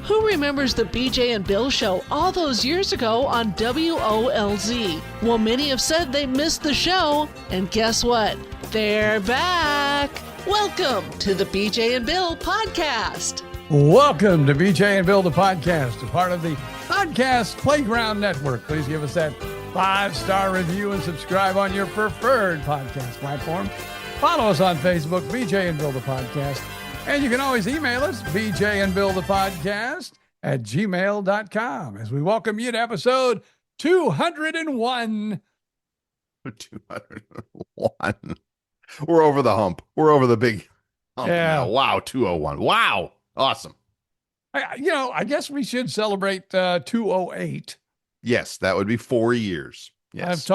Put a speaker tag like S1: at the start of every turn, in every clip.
S1: Who remembers the BJ and Bill show all those years ago on WOLZ? Well, many have said they missed the show, and guess what? They're back. Welcome to the BJ and Bill podcast.
S2: Welcome to BJ and Bill, the podcast, a part of the Podcast Playground Network. Please give us that 5-star review and subscribe on your preferred podcast platform. Follow us on Facebook, BJ and Bill, the podcast. And you can always email us, bjandbillthepodcast@gmail.com, as we welcome you to episode 201.
S3: 201. We're over the hump. We're over the big hump now. Wow, 201. Wow. Awesome.
S2: I guess we should celebrate 208.
S3: Yes, that would be 4 years. Yes.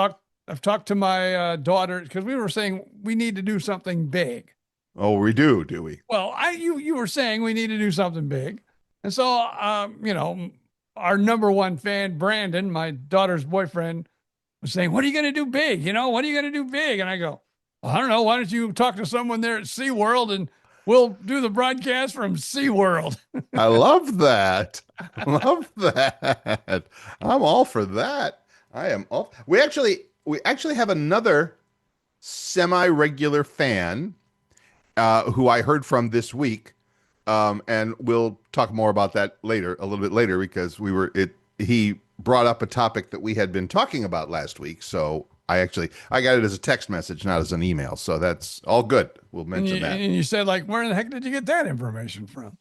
S2: I've talked to my daughter, because we were saying we need to do something big.
S3: Oh, we do we?
S2: Well, you were saying we need to do something big. And so, our number one fan, Brandon, my daughter's boyfriend, was saying, what are you going to do big? What are you going to do big? And I go, I don't know. Why don't you talk to someone there at SeaWorld and we'll do the broadcast from SeaWorld.
S3: I love that. I love that. I'm all for that. I am all. We actually have another semi-regular fan who I heard from this week, and we'll talk more about that a little bit later, because he brought up a topic that we had been talking about last week. So I got it as a text message, not as an email. So that's all good. We'll mention that.
S2: And you said, where in the heck did you get that information from?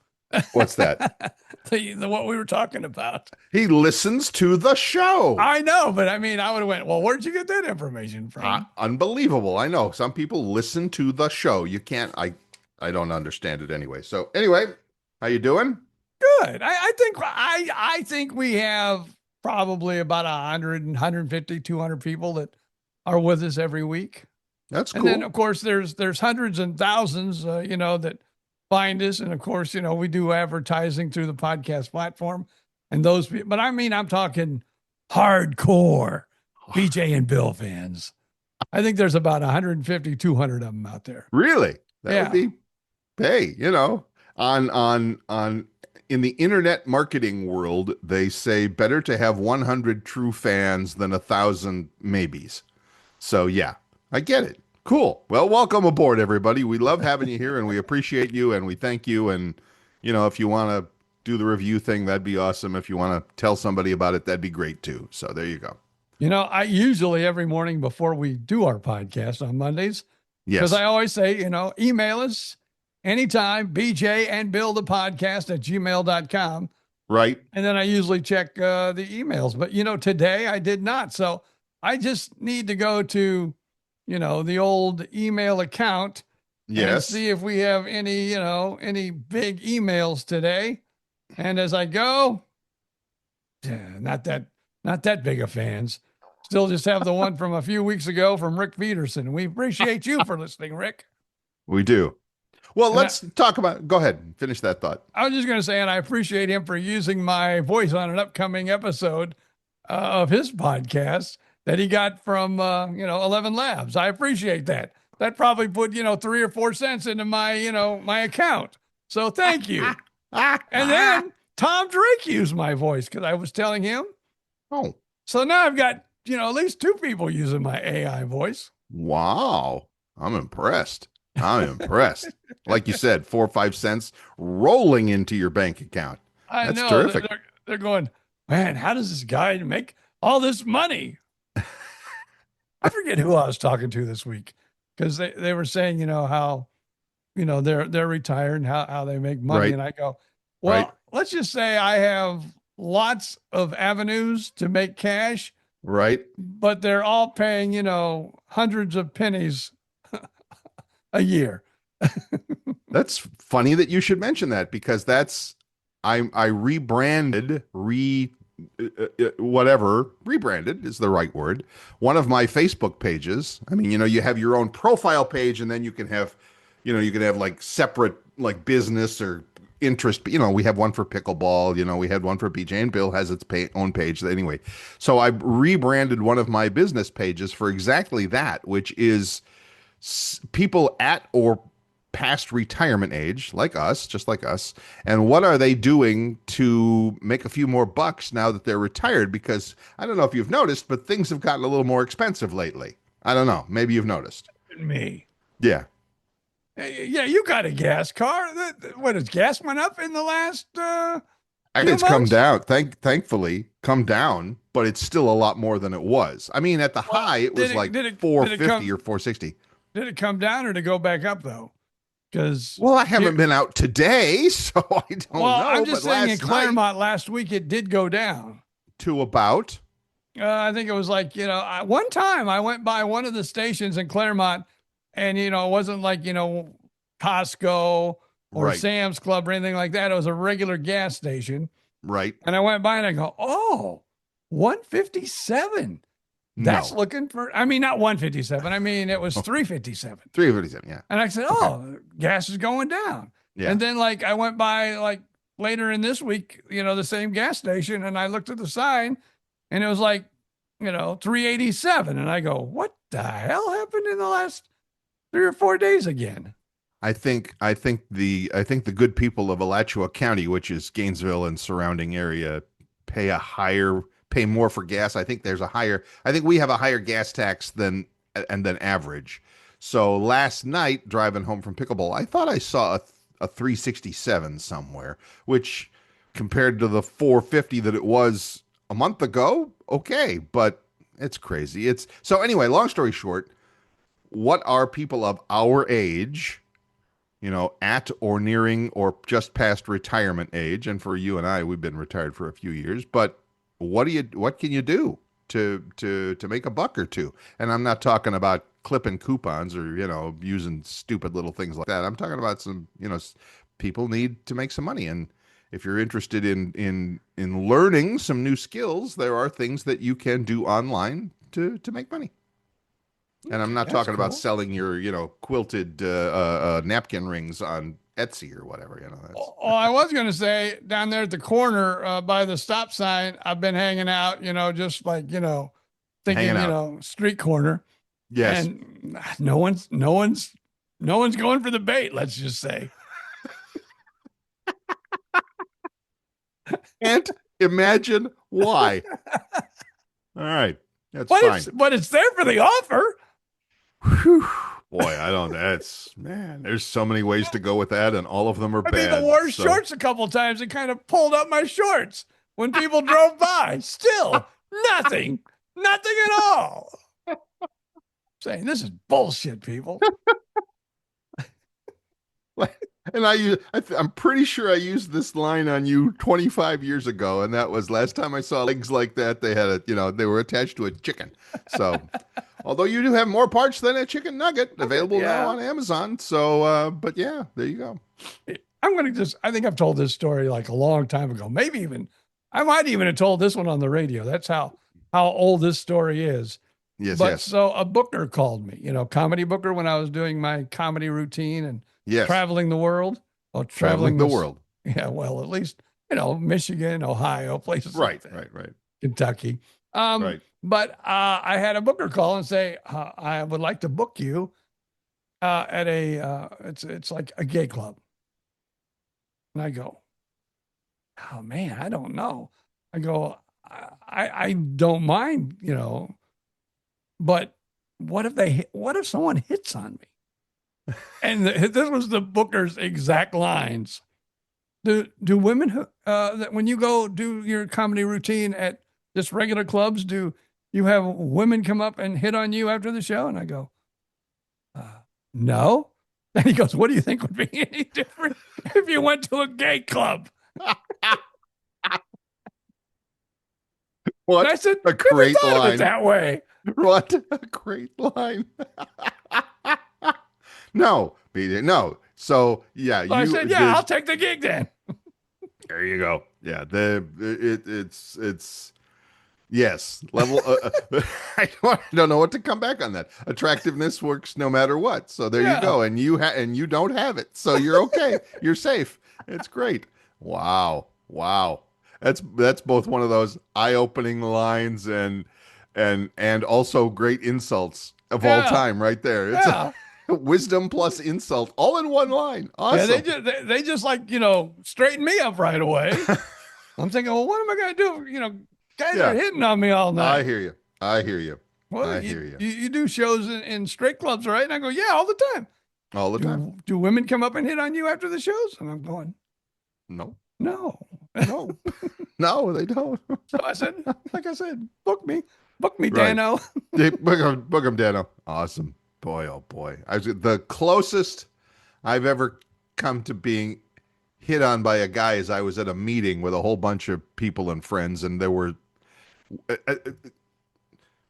S3: What's that?
S2: What we were talking about.
S3: He listens to the show.
S2: I know, but I would have went, well, where'd you get that information from?
S3: Unbelievable. I know. Some people listen to the show. You can't, I don't understand it anyway. So anyway, how you doing?
S2: Good. I think we have probably about 100, 150, 200 people that are with us every week.
S3: That's cool.
S2: And then, of course, there's hundreds and thousands, that find us. And of course, we do advertising through the podcast platform and those people. But I'm talking hardcore BJ and Bill fans. I think there's about 150, 200 of them out there.
S3: Really? That would be, hey, on in the internet marketing world, they say better to have 100 true fans than 1,000 maybes. So yeah, I get it. Cool. Well, welcome aboard, everybody. We love having you here, and we appreciate you, and we thank you. And, if you want to do the review thing, that'd be awesome. If you want to tell somebody about it, that'd be great too. So there you go.
S2: I usually every morning before we do our podcast on Mondays, because I always say, email us anytime, bjandbillthepodcast@gmail.com.
S3: Right.
S2: And then I usually check the emails. But, today I did not. So I just need to go to the old email account and see if we have any big emails today. And as I go, not that big of fans. Still just have the one from a few weeks ago from Rick Peterson. We appreciate you for listening, Rick.
S3: We do. Well, let's talk about, go ahead, finish that thought.
S2: I was just going to say, and I appreciate him for using my voice on an upcoming episode of his podcast that he got from, 11 Labs. I appreciate that. That probably put, 3 or 4 cents into my, my account. So thank you. And then Tom Drake used my voice because I was telling him.
S3: Oh.
S2: So now I've got, at least 2 people using my AI voice.
S3: Wow. I'm impressed. Like you said, 4 or 5 cents rolling into your bank account. That's
S2: know.
S3: Terrific.
S2: They're going, man, how does this guy make all this money? I forget who I was talking to this week, because they were saying, how, they're retired and how they make money.
S3: Right.
S2: And I go, well, let's just say I have lots of avenues to make cash.
S3: Right.
S2: But they're all paying, hundreds of pennies a year.
S3: That's funny that you should mention that, because I rebranded, rebranded is the right word, one of my Facebook pages. I mean, you have your own profile page, and then you can have like separate, like business or interest. We have one for pickleball, we had one for BJ, and Bill has its own page. Anyway, so I rebranded one of my business pages for exactly that, which is people at or past retirement age, like us, just like us, and what are they doing to make a few more bucks now that they're retired? Because I don't know if you've noticed, but things have gotten a little more expensive lately. I don't know. Maybe you've noticed.
S2: Me.
S3: Yeah.
S2: Yeah, you got a gas car. What has gas went up in the last
S3: Actually,
S2: few
S3: it's come
S2: months?
S3: down. Thankfully, come down, but it's still a lot more than it was. I mean, at the
S2: Well,
S3: high, it was like
S2: did it
S3: 450 or 460.
S2: Did it come down or did it go back up though? Because
S3: Well, I haven't been out today, so I don't know.
S2: I'm just
S3: but
S2: saying in
S3: last night
S2: Claremont last week it did go down.
S3: to about.
S2: I think it was like one time I went by one of the stations in Claremont, and it wasn't like Costco or
S3: Right.
S2: Sam's Club or anything like that. It was a regular gas station.
S3: Right.
S2: And I went by and I go, oh, 157. That's
S3: No.
S2: looking for, I mean, not 157. I mean, it was 357.
S3: 357, yeah.
S2: And I said, oh, gas is going down.
S3: Yeah.
S2: And then like I went by like later in this week, the same gas station, and I looked at the sign and it was like, 387. And I go, what the hell happened in the last 3 or 4 days again?
S3: I think the good people of Alachua County, which is Gainesville and surrounding area, pay more for gas. I think we have a higher gas tax than average. So last night driving home from pickleball, I thought I saw a 367 somewhere, which compared to the 450 that it was a month ago, okay, but it's crazy. So anyway, long story short, what are people of our age, at or nearing or just past retirement age? And for you and I, we've been retired for a few years, but what can you do to make a buck or two? And I'm not talking about clipping coupons or, using stupid little things like that. I'm talking about some, people need to make some money. And if you're interested in learning some new skills, there are things that you can do online to make money. And I'm not talking about selling your, quilted napkin rings on Etsy or whatever.
S2: I was going to say down there at the corner by the stop sign, I've been hanging out, just like, thinking, street corner.
S3: Yes.
S2: And no one's going for the bait. Let's just say.
S3: Can't imagine why. All right. That's fine.
S2: But it's there for the offer.
S3: Whew. Boy, there's so many ways to go with that, and all of them are bad.
S2: People wore shorts a couple of times and kind of pulled up my shorts when people drove by. Still, nothing at all. Saying this is bullshit, people.
S3: And I'm pretty sure I used this line on you 25 years ago, and that was last time I saw legs like that. They had they were attached to a chicken. So, although you do have more parts than a chicken nugget available now on Amazon. So, but yeah, there you go.
S2: I think I've told this story like a long time ago. I might even have told this one on the radio. That's how old this story is.
S3: Yes,
S2: but so a booker called me, comedy booker when I was doing my comedy routine and traveling the world. Oh, traveling
S3: the world.
S2: Yeah, well, at least, Michigan, Ohio, places like that. Right. Kentucky.
S3: Right.
S2: But I had a booker call and say, I would like to book you at it's like a gay club. And I go, oh man, I don't know. I go, I don't mind, but what if someone hits on me? And this was the booker's exact lines. Do women that when you go do your comedy routine at just regular clubs, do you have women come up and hit on you after the show? And I go, no. And he goes, what do you think would be any different if you went to a gay club?
S3: What?
S2: And I said,
S3: a great line.
S2: That way.
S3: What a great line. No, BJ, no. So yeah,
S2: I said, I'll take the gig then.
S3: There you go. Yeah, it's yes. Level. I don't know what to come back on that. Attractiveness works no matter what. So there you go. And you don't have it, so you're okay. You're safe. It's great. Wow. That's both one of those eye-opening lines and also great insults of all time right there. Wisdom plus insult, all in one line. Awesome.
S2: Yeah, they just like, straighten me up right away. I'm thinking, well, what am I going to do? Guys are hitting on me all night.
S3: I hear you. Well, I hear you.
S2: You do shows in straight clubs, right? And I go, yeah, all the time.
S3: All the time.
S2: Do women come up and hit on you after the shows? And I'm going,
S3: no.
S2: No,
S3: they don't.
S2: So I said, book me, Dano.
S3: Book him, Dano. Awesome. Boy, oh boy. The closest I've ever come to being hit on by a guy is I was at a meeting with a whole bunch of people and friends, and there were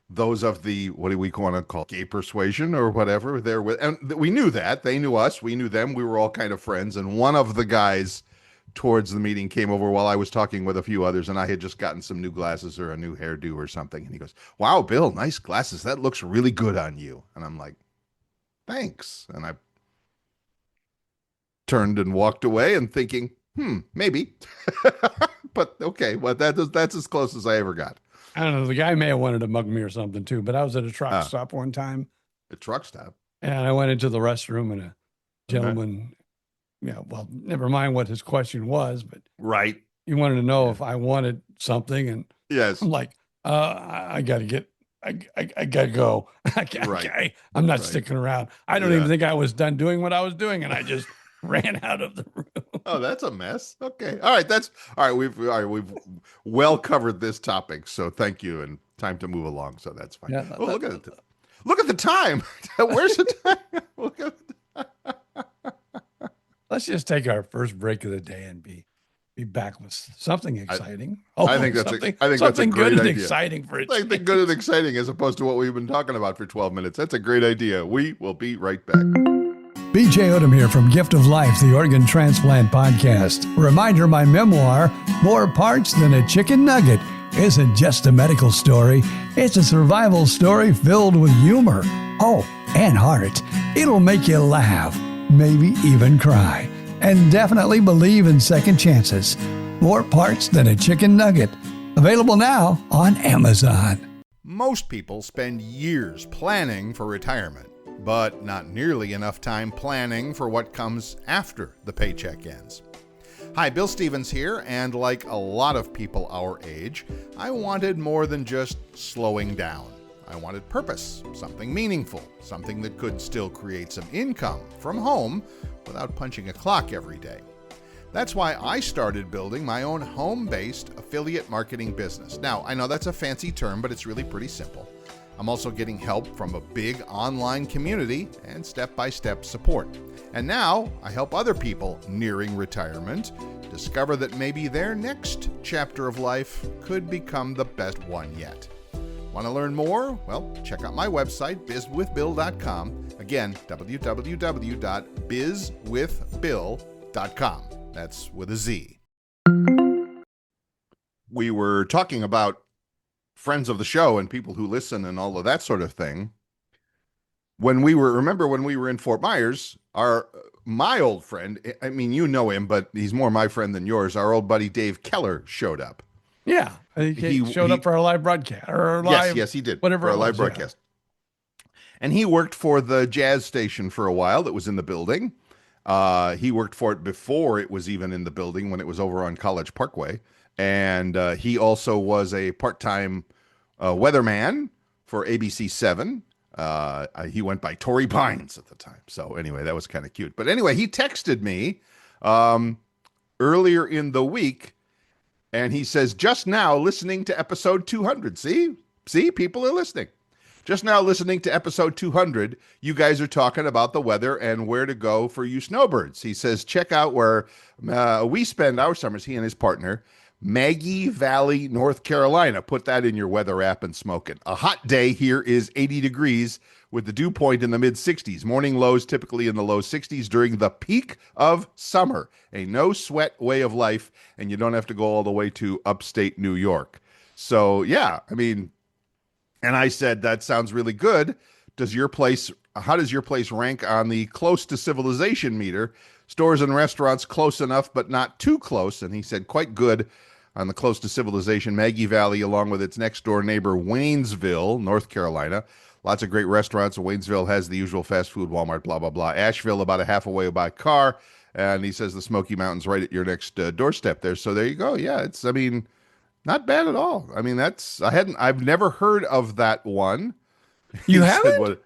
S3: those of the, what do we want to call, gay persuasion or whatever there with, and we knew that. They knew us. We knew them. We were all kind of friends. And one of the guys towards the meeting came over while I was talking with a few others, and I had just gotten some new glasses or a new hairdo or something. And he goes, "Wow, Bill, nice glasses. That looks really good on you." And I'm like, "Thanks." And I turned and walked away and thinking, maybe. But okay, well, that's as close as I ever got.
S2: I don't know. The guy may have wanted to mug me or something too, but I was at a truck stop one time.
S3: A truck stop?
S2: And I went into the restroom, and a gentleman, well, never mind what his question was, but
S3: right,
S2: he wanted to know if I wanted something, and
S3: yes,
S2: I'm like, I gotta go. I'm not sticking around. I don't even think I was done doing what I was doing, and I just ran out of the room.
S3: Oh, that's a mess. Okay, all right. We've well covered this topic, so thank you, and time to move along. So that's fine. Yeah, look at it. Look at the time. Where's the time? Look at
S2: Let's just take our first break of the day and be back with something exciting.
S3: I think that's a great
S2: good
S3: idea.
S2: And exciting for it.
S3: I think good and exciting as opposed to what we've been talking about for 12 minutes. That's a great idea. We will be right back.
S4: BJ Odom here from Gift of Life, the Organ Transplant Podcast. Reminder, my memoir, More Parts Than a Chicken Nugget, isn't just a medical story. It's a survival story filled with humor. Oh, and heart. It'll make you laugh, maybe even cry, and definitely believe in second chances. More Parts Than a Chicken Nugget. Available now on Amazon.
S3: Most people spend years planning for retirement, but not nearly enough time planning for what comes after the paycheck ends. Hi, Bill Stevens here, and like a lot of people our age, I wanted more than just slowing down. I wanted purpose, something meaningful, something that could still create some income from home without punching a clock every day. That's why I started building my own home-based affiliate marketing business. Now, I know that's a fancy term, but it's really pretty simple. I'm also getting help from a big online community and step-by-step support. And now I help other people nearing retirement discover that maybe their next chapter of life could become the best one yet. Want to learn more? Well, check out my website, bizwithbill.com. Again, www.bizwithbill.com. That's with a Z. We were talking about friends of the show and people who listen and all of that sort of thing. Remember when we were in Fort Myers, my old friend, I mean, you know him, but he's more my friend than yours. Our old buddy Dave Keller showed up.
S2: Yeah, he showed up for our live broadcast. Or live,
S3: yes, he did.
S2: Whatever
S3: for a live broadcast. And he worked for the jazz station for a while that was in the building. He worked for it before it was even in the building when it was over on College Parkway. And he also was a part-time weatherman for ABC 7. He went by Torrey Pines at the time. So anyway, that was kind of cute. But anyway, he texted me earlier in the week, and he says, just now listening to episode 200. See, people are listening. Just now listening to episode 200, you guys are talking about the weather and where to go for you snowbirds. He says, check out where we spend our summers, he and his partner, Maggie Valley, North Carolina. Put that in your weather app and smoke it. A hot day here is 80 degrees with the dew point in the mid-60s. Morning lows typically in the low 60s during the peak of summer. A no-sweat way of life, and you don't have to go all the way to upstate New York. So, yeah, I mean, and I said, that sounds really good. How does your place rank on the close to civilization meter? Stores and restaurants close enough, but not too close. And he said, quite good on the close to civilization. Maggie Valley, along with its next door neighbor, Waynesville, North Carolina. Lots of great restaurants. Waynesville has the usual fast food, Walmart, blah, blah, blah. Asheville, about a half away by car. And he says the Smoky Mountains right at your next doorstep there. So there you go. Yeah, I mean, not bad at all. I mean, I've never heard of that one.
S2: You
S3: He
S2: haven't?
S3: said, what,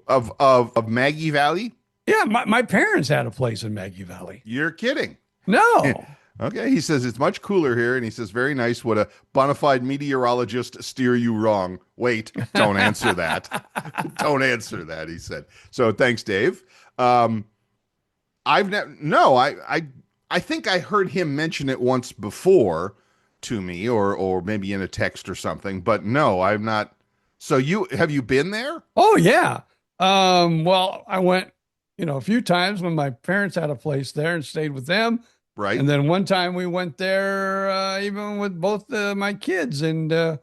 S3: of Maggie Valley?
S2: Yeah, my parents had a place in Maggie Valley.
S3: You're kidding.
S2: No.
S3: Okay, he says it's much cooler here, and he says, very nice. Would a bona fide meteorologist steer you wrong? Wait, don't answer that. Don't answer that, he said. So thanks, Dave. I think I heard him mention it once before to me, or maybe in a text or something, but no, I'm not. So have you been there?
S2: Oh yeah. Well, I went, a few times when my parents had a place there and stayed with them.
S3: Right.
S2: And then one time we went there, even with both my kids, and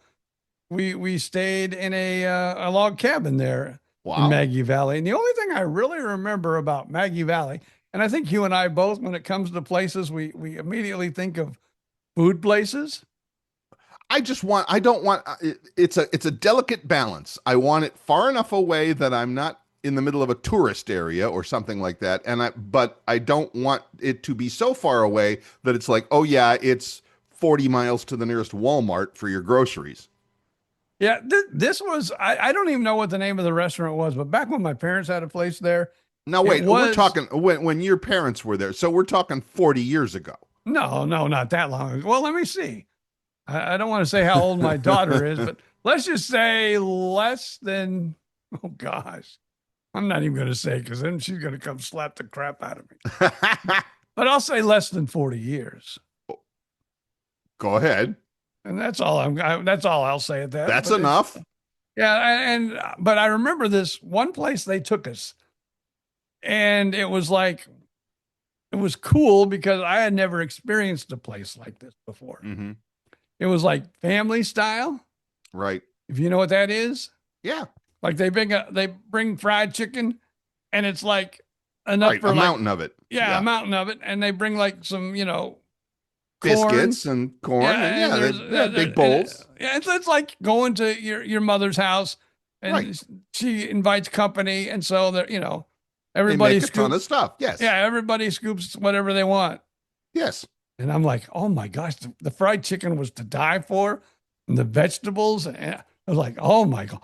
S2: we stayed in a log cabin there in Maggie Valley. And the only thing I really remember about Maggie Valley, and I think you and I both, when it comes to places, we immediately think of food places.
S3: It's a delicate balance. I want it far enough away that I'm not in the middle of a tourist area or something like that. But I don't want it to be so far away that it's like, oh yeah, it's 40 miles to the nearest Walmart for your groceries.
S2: Yeah, this was, I don't even know what the name of the restaurant was, but back when my parents had a place there.
S3: Now wait, we're talking when your parents were there. So we're talking 40 years ago.
S2: No, not that long ago. Well, let me see. I don't want to say how old my daughter is, but let's just say less than, oh gosh. I'm not even going to say, because then she's going to come slap the crap out of me. But I'll say less than 40 years.
S3: Go ahead.
S2: And that's all I'll say at that.
S3: That's enough.
S2: Yeah. But I remember this one place they took us, and it was cool because I had never experienced a place like this before.
S3: Mm-hmm.
S2: It was like family style.
S3: Right.
S2: If you know what that is.
S3: Yeah.
S2: Like they bring fried chicken, and it's like enough for
S3: a mountain of it.
S2: Yeah, a mountain of it, and they bring like some,
S3: biscuits and corn. Yeah, big bowls.
S2: It's like going to your mother's house, and she invites company, and so that everybody
S3: scoops a ton of stuff. Yes.
S2: Yeah, everybody scoops whatever they want.
S3: Yes.
S2: And I'm like, oh my gosh, the fried chicken was to die for, and the vegetables, and I was like, oh my God.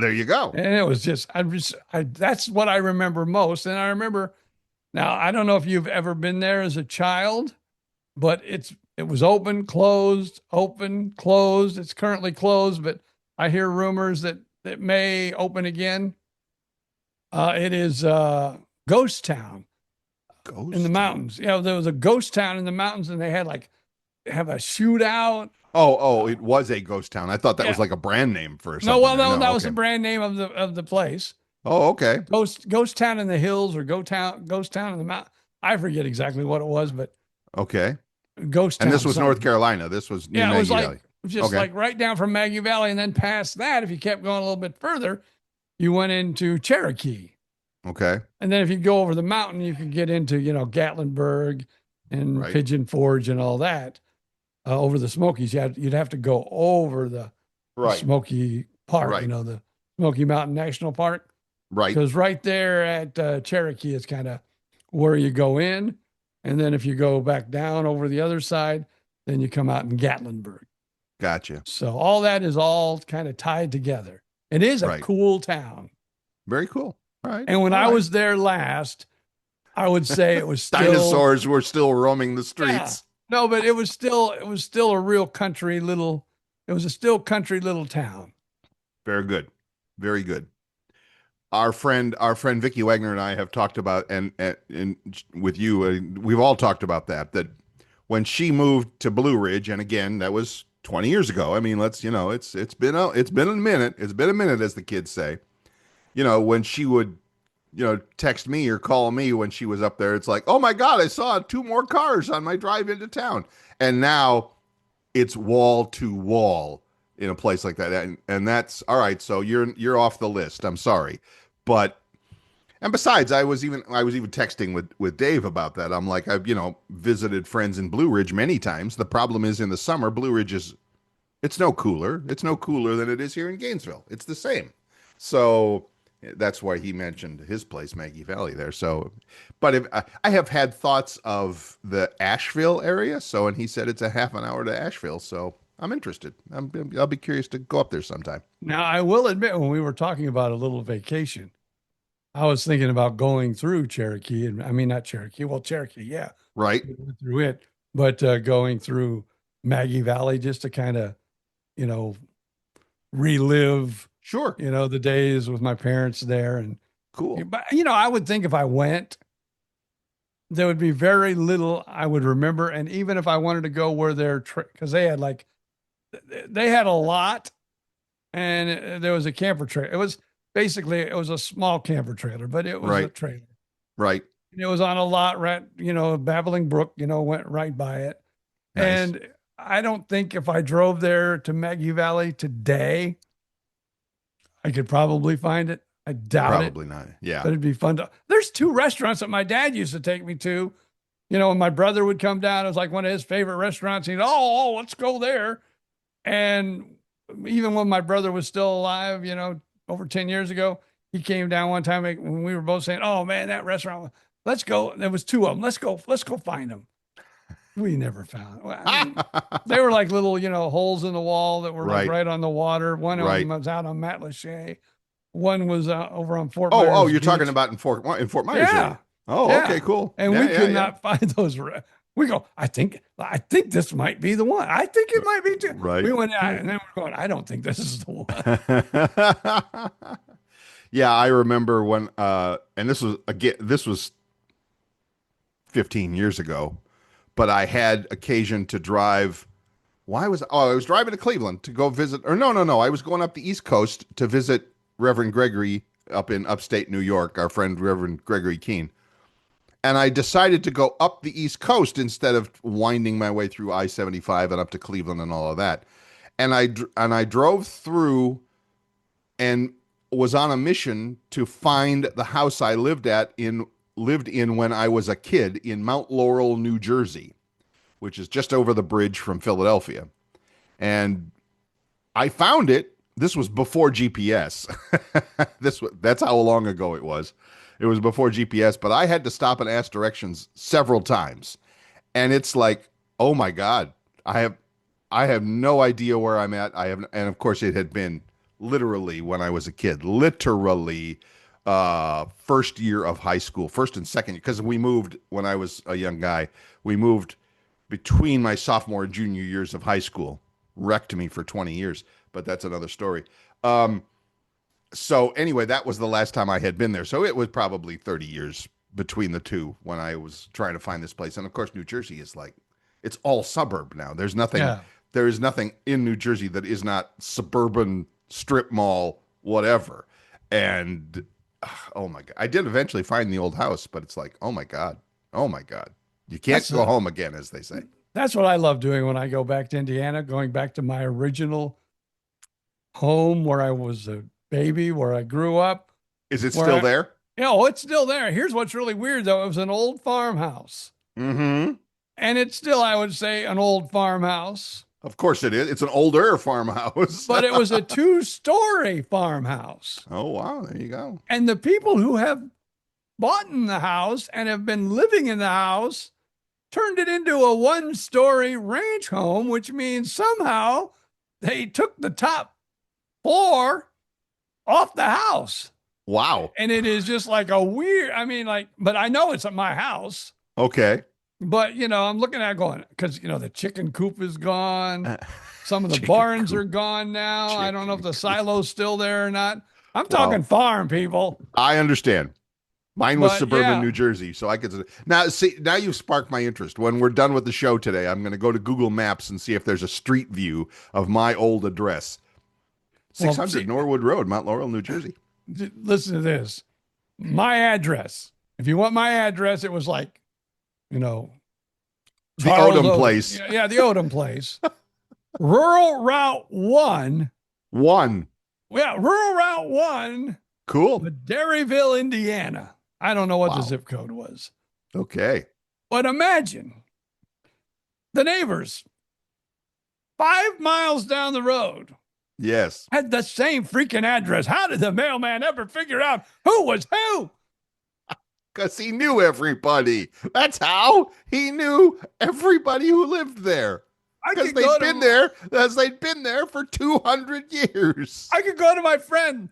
S3: There you go.
S2: And it was just, that's what I remember most. And I remember, now, I don't know if you've ever been there as a child, but it was open, closed, open, closed. It's currently closed, but I hear rumors that it may open again. It is Ghost Town in the mountains. Yeah, there was a ghost town in the mountains, and they had have a shootout.
S3: Oh, it was a ghost town. I thought that was like a brand name for something.
S2: No, that was the brand name of the place.
S3: Oh, okay.
S2: Ghost Town in the hills, or Ghost Town in the mountain. I forget exactly what it was, but
S3: okay.
S2: Ghost Town.
S3: And this was North Carolina. This was near Maggie Valley.
S2: Just like right down from Maggie Valley, and then past that, if you kept going a little bit further, you went into Cherokee.
S3: Okay.
S2: And then if you go over the mountain, you could get into Gatlinburg and Pigeon Forge and all that. Over the Smokies, you'd have to go over the Smoky Park, the Smoky Mountain National Park.
S3: Right.
S2: Because right there at Cherokee is kind of where you go in. And then if you go back down over the other side, then you come out in Gatlinburg.
S3: Gotcha.
S2: So all that is all kind of tied together. It is a cool town.
S3: Very cool. All right.
S2: And when I was there last, I would say it was still...
S3: Dinosaurs were still roaming the streets.
S2: Yeah. No, but it was still a real country little town.
S3: Very good. Very good. Our friend Vicky Wagner and I have talked about, and with you, we've all talked about that when she moved to Blue Ridge, and again, that was 20 years ago. I mean, it's been a minute. It's been a minute, as the kids say. When she would, text me or call me when she was up there, it's like, oh my God, I saw 2 more cars on my drive into town. And now it's wall to wall in a place like that. And that's all right. So you're off the list. I'm sorry. And besides, I was even texting with Dave about that. I'm like, I've, visited friends in Blue Ridge many times. The problem is in the summer, Blue Ridge is It's no cooler. It's no cooler than it is here in Gainesville. It's the same. So that's why he mentioned his place, Maggie Valley, there. So, but if I have had thoughts of the Asheville area, so and he said it's a half an hour to Asheville, so I'm interested. I'll be curious to go up there sometime.
S2: Now, I will admit, when we were talking about a little vacation, I was thinking about going through Cherokee, and I mean not Cherokee. Well, Cherokee, yeah,
S3: Right?
S2: we went through it, but going through Maggie Valley just to kind of, you know, relive,
S3: Sure.
S2: you know, the days with my parents there. And
S3: Cool.
S2: but you know, I would think if I went, there would be very little I would remember. And even if I wanted to go where they're, because they had a lot, and there was a camper trailer. It was a small camper trailer, but it was a
S3: Right.
S2: trailer.
S3: Right.
S2: And it was on a lot, right? You know, Babbling Brook, you know, went right by it.
S3: Nice.
S2: And I don't think if I drove there to Maggie Valley today, I could probably find it. I doubt it.
S3: Probably not. Yeah.
S2: But it'd be fun to. There's 2 restaurants that my dad used to take me to. You know, when my brother would come down, it was like one of his favorite restaurants. He'd, let's go there. And even when my brother was still alive, you know, over 10 years ago, he came down one time when we were both saying, "Oh man, that restaurant, let's go." There was 2 of them. Let's go find them. We never found. I mean, they were like little, you know, holes in the wall that were like right on the water. One of them was out on Matlacha. One was over on Fort Myers.
S3: Oh, you're
S2: Beach.
S3: talking about in Fort Myers.
S2: Yeah.
S3: Right? Oh,
S2: Yeah.
S3: okay, cool.
S2: And we could not find those. We go, I think this might be the one. I think it might be too.
S3: Right.
S2: We went out and then we're going, I don't think this is the one.
S3: Yeah, I remember when, and this was 15 years ago, but I had occasion to drive. I was driving to Cleveland to go visit, or no, I was going up the East Coast to visit Reverend Gregory up in upstate New York, our friend Reverend Gregory Keene. And I decided to go up the East Coast instead of winding my way through I-75 and up to Cleveland and all of that. And I drove through and was on a mission to find the house I lived in when I was a kid in Mount Laurel, New Jersey, which is just over the bridge from Philadelphia. And I found it. This was before GPS. That's how long ago it was. It was before GPS, but I had to stop and ask directions several times. And it's like, oh my God, I have no idea where I'm at. And of course it had been literally when I was a kid, first year of high school, first and second, because we moved when I was a young guy. We moved between my sophomore and junior years of high school. Wrecked me for 20 years, but that's another story. So anyway, that was the last time I had been there. So it was probably 30 years between the two when I was trying to find this place. And of course, New Jersey is like, it's all suburb now. There is nothing in New Jersey that is not suburban strip mall, whatever. And oh my God, I did eventually find the old house, but it's like, oh my God. You can't go home again, as they say.
S2: That's what I love doing when I go back to Indiana, going back to my original home where I was a baby, where I grew up.
S3: Is it still there?
S2: It's still there. Here's what's really weird, though. It was an old farmhouse.
S3: Mm-hmm.
S2: And it's still, I would say, an old farmhouse.
S3: Of course it is. It's an older farmhouse.
S2: But it was a 2-story farmhouse.
S3: Oh, wow. There you go.
S2: And the people who have bought in the house and have been living in the house turned it into a 1-story ranch home, which means somehow they took the top floor off the house.
S3: Wow.
S2: And it is just like a weird, but I know it's at my house.
S3: Okay.
S2: But, I'm looking at it going, because, the chicken coop is gone. Some of the barns are gone now. I don't know if the silo's still there or not. I'm talking farm, people.
S3: I understand. Mine was suburban New Jersey, so I could now you've sparked my interest. When we're done with the show today, I'm going to go to Google Maps and see if there's a street view of my old address. 600 Norwood Road, Mount Laurel, New Jersey.
S2: Listen to this. My address. If you want my address, it was like, the
S3: Odom place.
S2: Yeah, the Odom place. Rural Route 1. Yeah, Rural Route 1.
S3: Cool.
S2: Derryville, Indiana. I don't know what the zip code was.
S3: Okay.
S2: But imagine the neighbors, 5 miles down the road.
S3: Yes.
S2: Had the same freaking address. How did the mailman ever figure out who was who?
S3: Because he knew everybody. That's how he knew everybody who lived there. Because they'd been there, as they'd been there for 200 years.
S2: I could go to my friend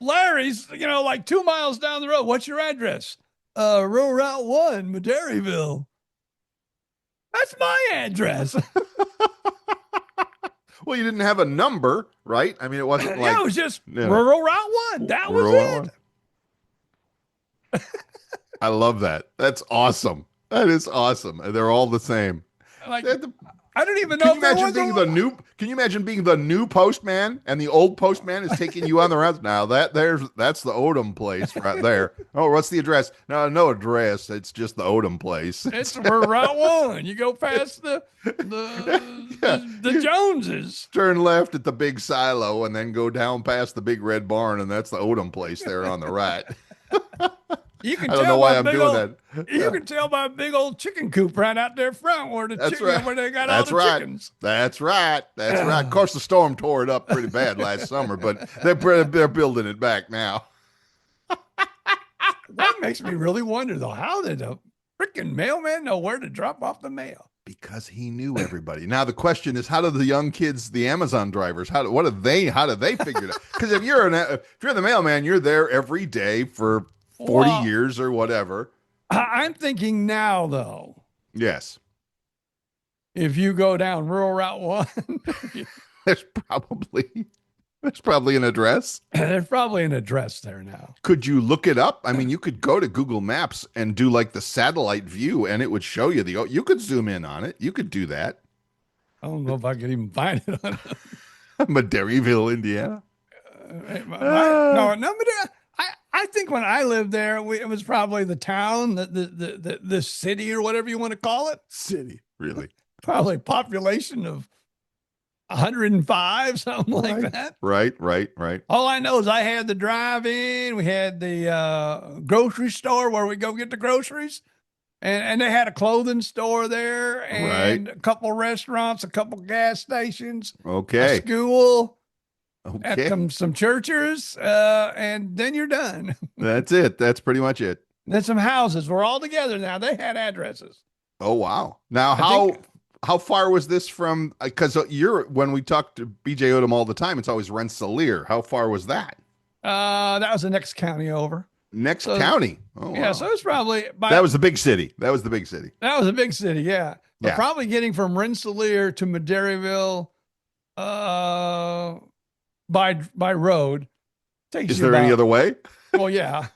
S2: Larry's, like 2 miles down the road. What's your address? Rural Route 1, Madairyville. That's my address.
S3: Well, you didn't have a number, right? I mean, it wasn't like...
S2: Yeah, it was just Rural Route 1. That was it.
S3: I love that. That's awesome. That is awesome. They're all the same.
S2: Like, I don't even know.
S3: Can you imagine being the new postman and the old postman is taking you on the route? Now that's the Odom place right there. Oh, what's the address? No address. It's just the Odom place.
S2: It's Route 1. You go past the Joneses.
S3: Turn left at the big silo and then go down past the big red barn, and that's the Odom place there on the right.
S2: You can
S3: I don't know why I'm doing
S2: that. You can tell by a big old chicken coop right out there front where where they got all the chickens.
S3: That's right. Of course, the storm tore it up pretty bad last summer, but they're building it back now.
S2: That makes me really wonder, though, how did a freaking mailman know where to drop off the mail?
S3: Because he knew everybody. Now the question is, how do the young kids, the Amazon drivers, how do they figure it out? Because if you're the mailman, you're there every day for 40 years or whatever.
S2: I'm thinking now, though.
S3: Yes.
S2: If you go down Rural Route 1,
S3: there's probably an address.
S2: There's probably an address there now.
S3: Could you look it up? I mean, you could go to Google Maps and do like the satellite view, and it would show you you could zoom in on it. You could do that.
S2: I don't know if I could even find it on
S3: Madairyville, Indiana.
S2: No, I think when I lived there, it was probably the town, the city or whatever you want to call it.
S3: City, really?
S2: Probably population of 105, something like that.
S3: Right.
S2: All I know is I had the drive-in. We had the grocery store where we go get the groceries. And they had a clothing store there and a couple restaurants, a couple gas stations.
S3: Okay.
S2: A school.
S3: Okay.
S2: At some churches, and then you're done.
S3: That's it. That's pretty much it.
S2: Then some houses. We're all together now. They had addresses.
S3: Oh, wow. Now, how far was this from, because when we talk to BJ Odom all the time, it's always Rensselaer. How far was that?
S2: That was the next county over.
S3: Next county? Oh, wow.
S2: Yeah, so it's probably...
S3: That was the big city. That was a big city,
S2: yeah. But probably getting from Rensselaer to Madairyville, by road.
S3: Is there any other way?
S2: Well, yeah.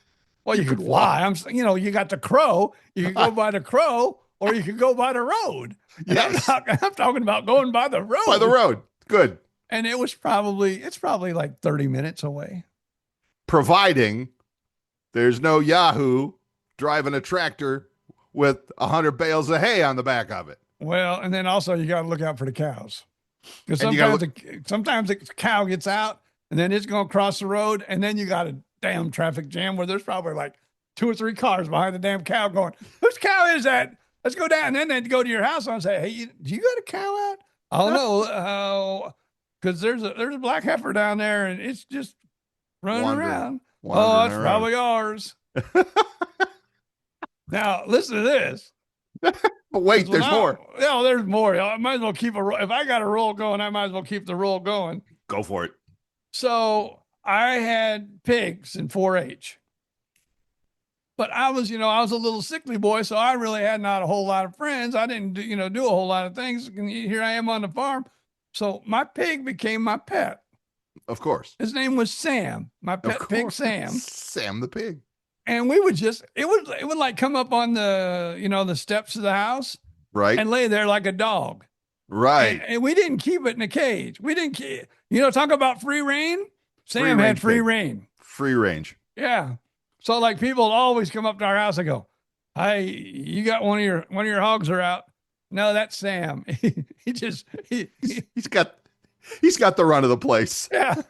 S2: Well, you could fly. You got the Crow. You can go by the Crow, or you could go by the road.
S3: Yes.
S2: I'm talking about going by the road.
S3: By the road. Good.
S2: And it's probably like 30 minutes away.
S3: Providing there's no Yahoo driving a tractor with 100 bales of hay on the back of it.
S2: Well, and then also you got to look out for the cows. Because sometimes the cow gets out and then it's going to cross the road, and then you got a damn traffic jam where there's probably like 2 or 3 cars behind the damn cow going, whose cow is that? Let's go down. And then they'd go to your house and say, hey, do you got a cow out? Oh, no. Because there's a black heifer down there and it's just running around. Oh, it's probably ours. Now, listen to this.
S3: But wait, there's more.
S2: No, there's more. I might as well keep if I got a roll going, I might as well keep the roll going.
S3: Go for it.
S2: So I had pigs in 4-H, but I was a little sickly boy, so I really had not a whole lot of friends. I didn't do a whole lot of things. And here I am on the farm. So my pig became my pet.
S3: Of course.
S2: His name was Sam, my pet pig, Sam.
S3: Sam the pig.
S2: And we would it would like come up on the steps of the house,
S3: right,
S2: and lay there like a dog,
S3: right.
S2: And we didn't keep it in a cage. We didn't talk about free reign. Sam had free reign.
S3: Free range.
S2: Yeah. So like people always come up to our house and go, "Hey, you got one of your hogs are out." No, that's Sam. he's
S3: got the run of the place.
S2: Yeah.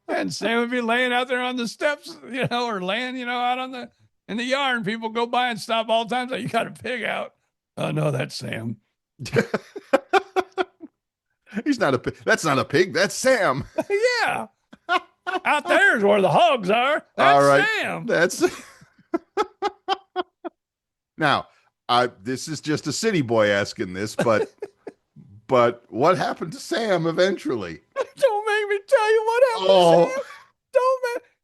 S2: And Sam would be laying out there on the steps, or laying, out in the yard, and people go by and stop all the time. So you got a pig out. Oh no, that's Sam.
S3: He's not a pig. That's not a pig. That's Sam.
S2: Yeah. Out there's where the hogs are. That's
S3: All right.
S2: Sam.
S3: That's now. This is just a city boy asking this, but what happened to Sam eventually?
S2: Don't make me tell you what happened
S3: Oh.
S2: to Sam.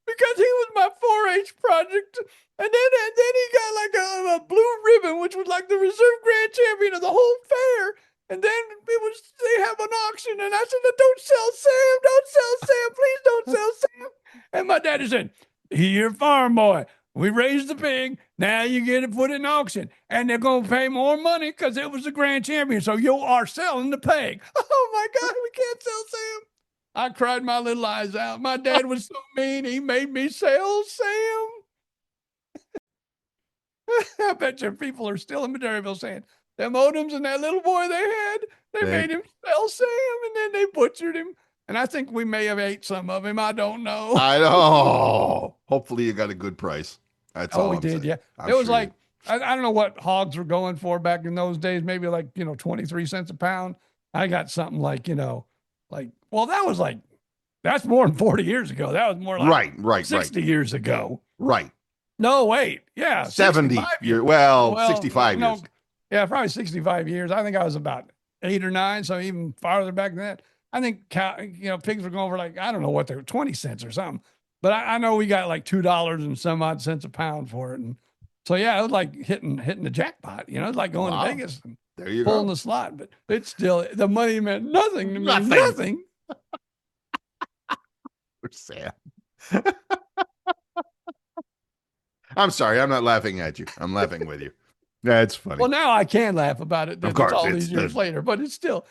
S2: Because he was my 4-H project, and then he got like a blue ribbon, which was like the reserve grand champion of the whole fair. And then they have an auction, and I said, "Don't sell Sam, please don't sell Sam." And my daddy said, "Here, farm boy, we raised the pig. Now you get it put in auction, and they're gonna pay more money because it was the grand champion. So you are selling the pig." Oh my God, we can't sell Sam. I cried my little eyes out. My dad was so mean, he made me sell Sam. I bet you people are still in Madeireville saying, them Odoms and that little boy they made him sell Sam, and then they butchered him. And I think we may have ate some of him. I don't know.
S3: I know. Hopefully you got a good price. That's all
S2: we
S3: I'm
S2: did,
S3: saying.
S2: yeah. It was like, I don't know what hogs were going for back in those days, maybe like, 23 cents a pound. I got something like, that's more than 40 years ago. That was more like
S3: right
S2: 60 years ago.
S3: Right.
S2: No, wait. Yeah.
S3: 70 years. Well, 65 years.
S2: Yeah, probably 65 years. I think I was about 8 or 9. So even farther back than that. I think, pigs were going for like, I don't know what they were, 20 cents or something. But I know we got like $2 and some odd cents a pound for it. And so, yeah, it was like hitting the jackpot. It's like going to Vegas and
S3: there you
S2: pulling
S3: go.
S2: the slot. But it's still, the money meant nothing to me.
S3: Nothing. We're sad. I'm sorry. I'm not laughing at you. I'm laughing with you. That's funny.
S2: Well, now I can laugh about it.
S3: Of course,
S2: all these years later, but it still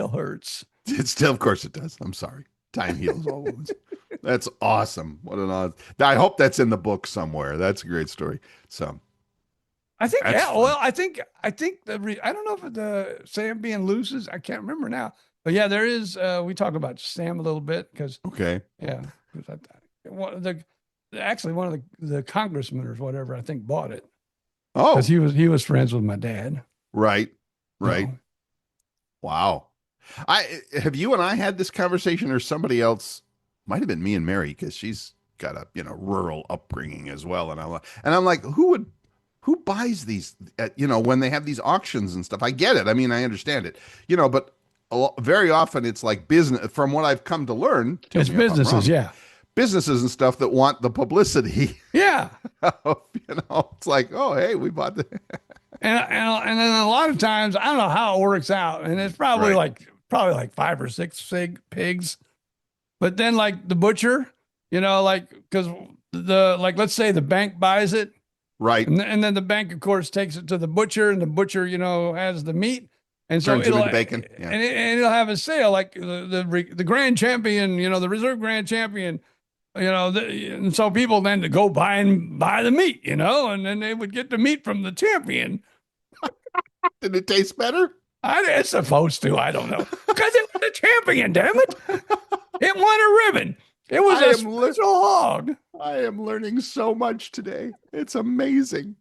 S2: hurts.
S3: It's still, of course it does. I'm sorry. Time heals all wounds. That's awesome. What an awesome. I hope that's in the book somewhere. That's a great story. So
S2: I think,
S3: that's fun.
S2: well, I think I don't know if the Sam being loose is, I can't remember now, but yeah, there is, we talk about Sam a little bit because,
S3: okay.
S2: yeah, one of the congressmen or whatever, I think bought it.
S3: Oh,
S2: because he was friends with my dad.
S3: Right. Wow. Have you and I had this conversation, or somebody else? Might have been me and Mary, because she's got a rural upbringing as well, and I'm like, who buys these? When they have these auctions and stuff. I get it. I mean, I understand it. But very often it's like business. From what I've come to learn,
S2: it's businesses, yeah.
S3: Businesses and stuff that want the publicity.
S2: Yeah.
S3: It's like, oh, hey, we bought the.
S2: and then a lot of times, I don't know how it works out. And it's probably like 5 or 6 pigs. But then like the butcher, because let's say the bank buys it.
S3: Right.
S2: And then the bank, of course, takes it to the butcher, and the butcher, has the meat. And so
S3: turns it into bacon. Yeah.
S2: And it'll have a sale like the grand champion, the reserve grand champion. And so people then to go buy the meat, and then they would get the meat from the champion.
S3: Did it taste better?
S2: It's supposed to. I don't know. Because it was a champion, damn it. It won a ribbon. It was a special hog.
S3: I am learning so much today. It's amazing.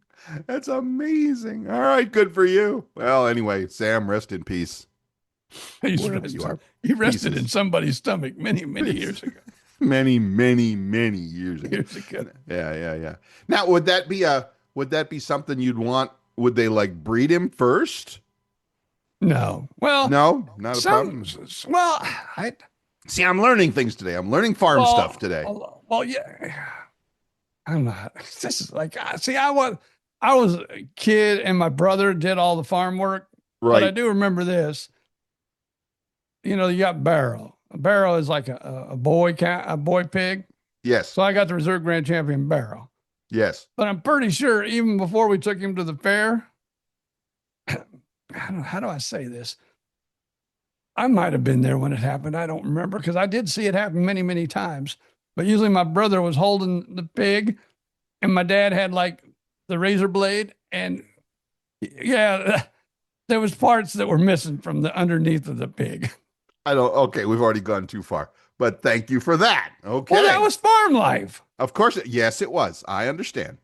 S3: That's amazing. All right, good for you. Well, anyway, Sam, rest in peace.
S2: He rested in somebody's stomach many, many years ago.
S3: Many years ago. Yeah. Now, would that be something you'd want? Would they like breed him first?
S2: No. Well,
S3: no, not a problem.
S2: Well,
S3: See, I'm learning things today. I'm learning farm stuff today.
S2: Well, yeah. I'm not. This is like, see, I was a kid and my brother did all the farm work.
S3: Right.
S2: But I do remember this. You got Barrow. Barrow is like a boy pig.
S3: Yes.
S2: So I got the reserve grand champion Barrow.
S3: Yes.
S2: But I'm pretty sure even before we took him to the fair, how do I say this? I might have been there when it happened. I don't remember because I did see it happen many, many times. But usually my brother was holding the pig and my dad had like the razor blade. And yeah, there was parts that were missing from the underneath of the pig.
S3: Okay, we've already gone too far, but thank you for that. Okay.
S2: Well, that was farm life.
S3: Of course. Yes, it was. I understand.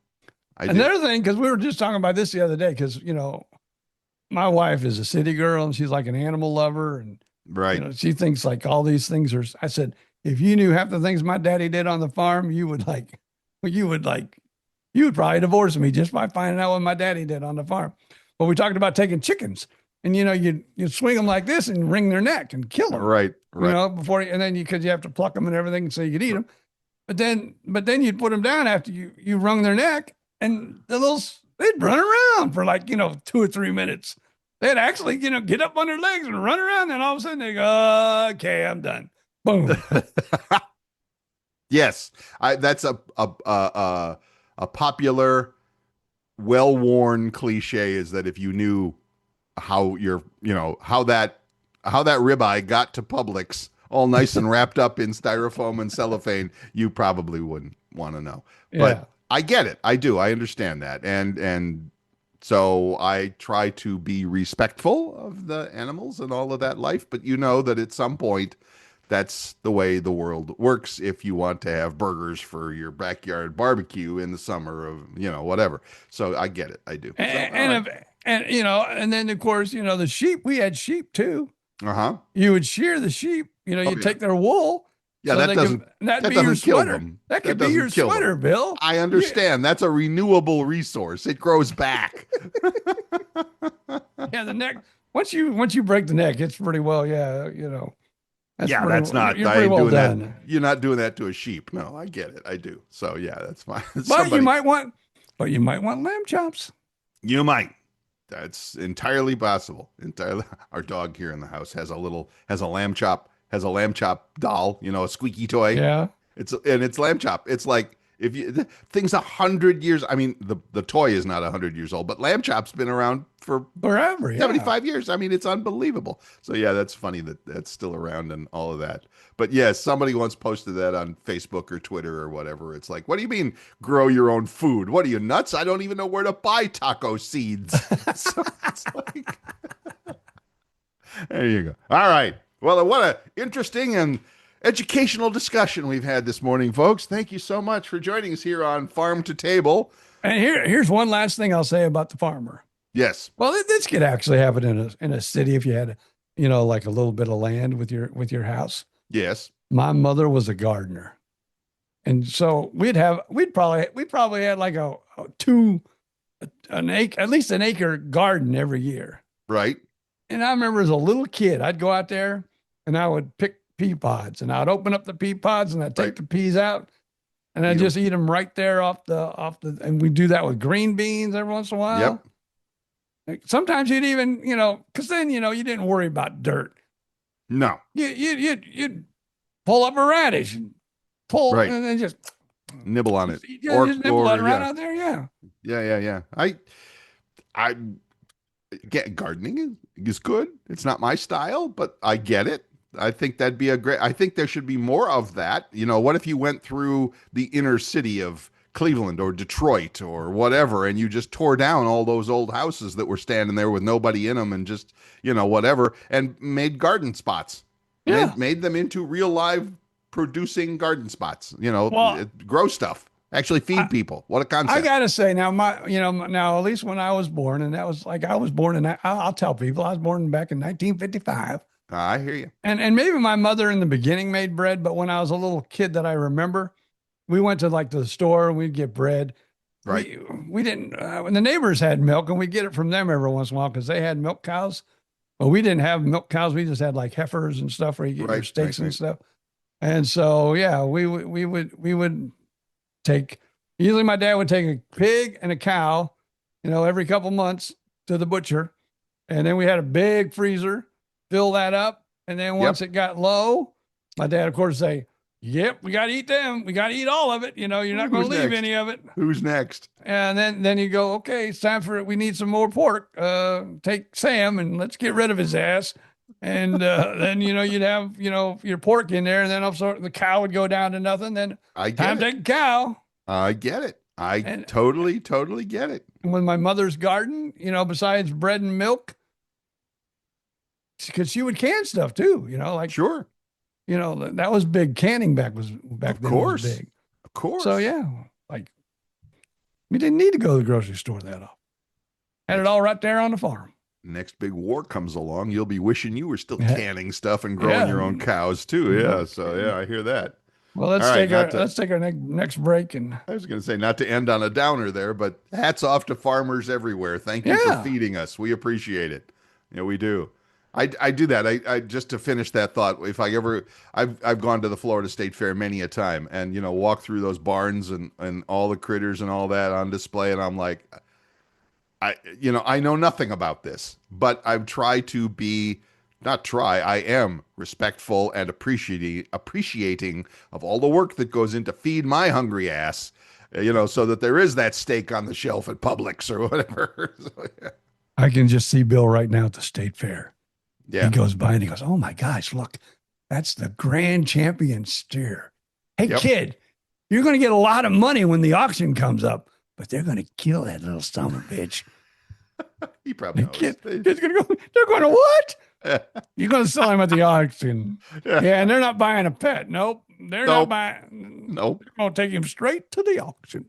S2: Another thing, because we were just talking about this the other day, because, my wife is a city girl and she's like an animal lover. And
S3: Right.
S2: She thinks like all these things are, I said, if you knew half the things my daddy did on the farm, you would probably divorce me just by finding out what my daddy did on the farm. But we talked about taking chickens and, you swing them like this and wring their neck and kill them.
S3: Right.
S2: And then because you have to pluck them and everything so you could eat them. But then you'd put them down after you wrung their neck and they'd run around for 2 or 3 minutes. They'd actually, get up on their legs and run around. And all of a sudden they go, okay, I'm done. Boom.
S3: Yes. That's a popular, well-worn cliche is that if you knew how how that ribeye got to Publix all nice and wrapped up in styrofoam and cellophane, you probably wouldn't want to know.
S2: Yeah.
S3: But I get it. I do. I understand that. And so I try to be respectful of the animals and all of that life, but that at some point that's the way the world works if you want to have burgers for your backyard barbecue in the summer of, whatever. So I get it. I do.
S2: And then of course, the sheep, we had sheep too.
S3: Uh-huh.
S2: You would shear the sheep, you take their wool.
S3: Yeah,
S2: so
S3: that doesn't kill them.
S2: That could be your sweater, Bill.
S3: I understand. Yeah. That's a renewable resource. It grows back.
S2: Yeah, the neck. Once you break the neck, it's pretty well,
S3: That's not.
S2: You're
S3: I
S2: pretty
S3: ain't
S2: well
S3: doing
S2: done.
S3: that. You're not doing that to a sheep. No, I get it. I do. So yeah, that's fine.
S2: But you might want lamb chops.
S3: You might. That's entirely possible. Entirely. Our dog here in the house has a lamb chop doll, a squeaky toy.
S2: Yeah.
S3: It's lamb chop. It's like the thing's 100 years. I mean, the toy is not 100 years old, but lamb chop's been around for
S2: forever.
S3: 75 years. I mean, it's unbelievable. So yeah, that's funny that that's still around and all of that. But yes, somebody once posted that on Facebook or Twitter or whatever. It's like, what do you mean grow your own food? What are you, nuts? I don't even know where to buy taco seeds. So it's like, there you go. All right. Well, what an interesting and educational discussion we've had this morning, folks. Thank you so much for joining us here on Farm to Table.
S2: And here's one last thing I'll say about the farmer.
S3: Yes.
S2: Well, this could actually happen in a city if you had, like a little bit of land with your house.
S3: Yes.
S2: My mother was a gardener, and so we'd probably had like at least an acre garden every year.
S3: Right.
S2: And I remember as a little kid, I'd go out there and I would pick pea pods, and I'd open up the pea pods and I'd take the peas out and I'd just eat them right there off the, and we do that with green beans every once in a while. Yep. Sometimes you'd even, cause then, you didn't worry about dirt.
S3: No.
S2: You'd pull up a radish and and then just
S3: nibble on it.
S2: Just nibble it around out there. Yeah.
S3: Yeah. I get gardening is good. It's not my style, but I get it. I think that'd be I think there should be more of that. What if you went through the inner city of Cleveland or Detroit or whatever, and you just tore down all those old houses that were standing there with nobody in them and just, whatever, and made garden spots. Yeah. Made them into real live producing garden spots, grow stuff, actually feed people. What a concept.
S2: I got to say now, now, at least when I was born, and that was like, I was born I'll tell people I was born back in 1955.
S3: I hear you.
S2: And maybe my mother in the beginning made bread, but when I was a little kid that I remember, we went to the store and we'd get bread.
S3: Right.
S2: We didn't, when the neighbors had milk, and we get it from them every once in a while because they had milk cows. But we didn't have milk cows. We just had like heifers and stuff where you get your steaks and stuff. And so, yeah, we would take, usually my dad would take a pig and a cow, every couple months to the butcher. And then we had a big freezer, fill that up. And then once it got low, my dad, of course, say, yep, we got to eat them. We got to eat all of it. You're not going to leave any of it.
S3: Who's next?
S2: And then you go, okay, it's time for it. We need some more pork. Take Sam and let's get rid of his ass. And then, you'd have, your pork in there. And then the cow would go down to nothing. Then time to take a cow.
S3: I get it. I totally get it.
S2: With my mother's garden, besides bread and milk, because she would can stuff too,
S3: Sure.
S2: That was big. Canning back then was big.
S3: Of course.
S2: So yeah, we didn't need to go to the grocery store that often. Had it all right there on the farm.
S3: next big war comes along, you'll be wishing you were still canning stuff and growing your own cows too. Yeah. So yeah, I hear that.
S2: Well, let's take our next break. And
S3: I was going to say, not to end on a downer there, but hats off to farmers everywhere. Thank you for feeding us. We appreciate it. Yeah, we do. I do that. I just to finish that thought. If I ever, I've gone to the Florida State Fair many a time, and walk through those barns and all the critters and all that on display, and I'm like, I know nothing about this, but I've tried to be. I am respectful and appreciating of all the work that goes into feed my hungry ass, so that there is that steak on the shelf at Publix or whatever. So, yeah.
S4: I can just see Bill right now at the state fair.
S3: Yeah.
S4: He goes by and he goes, "Oh my gosh, look, that's the grand champion steer. Hey kid, you're going to get a lot of money when the auction comes up, but they're going to kill that little son of a bitch."
S3: He probably knows.
S4: Kid's going to go, they're going to what? You're going to sell him at the auction. Yeah, and they're not buying a pet. Nope. They're not buying.
S3: Nope.
S4: They're going to take him straight to the auction.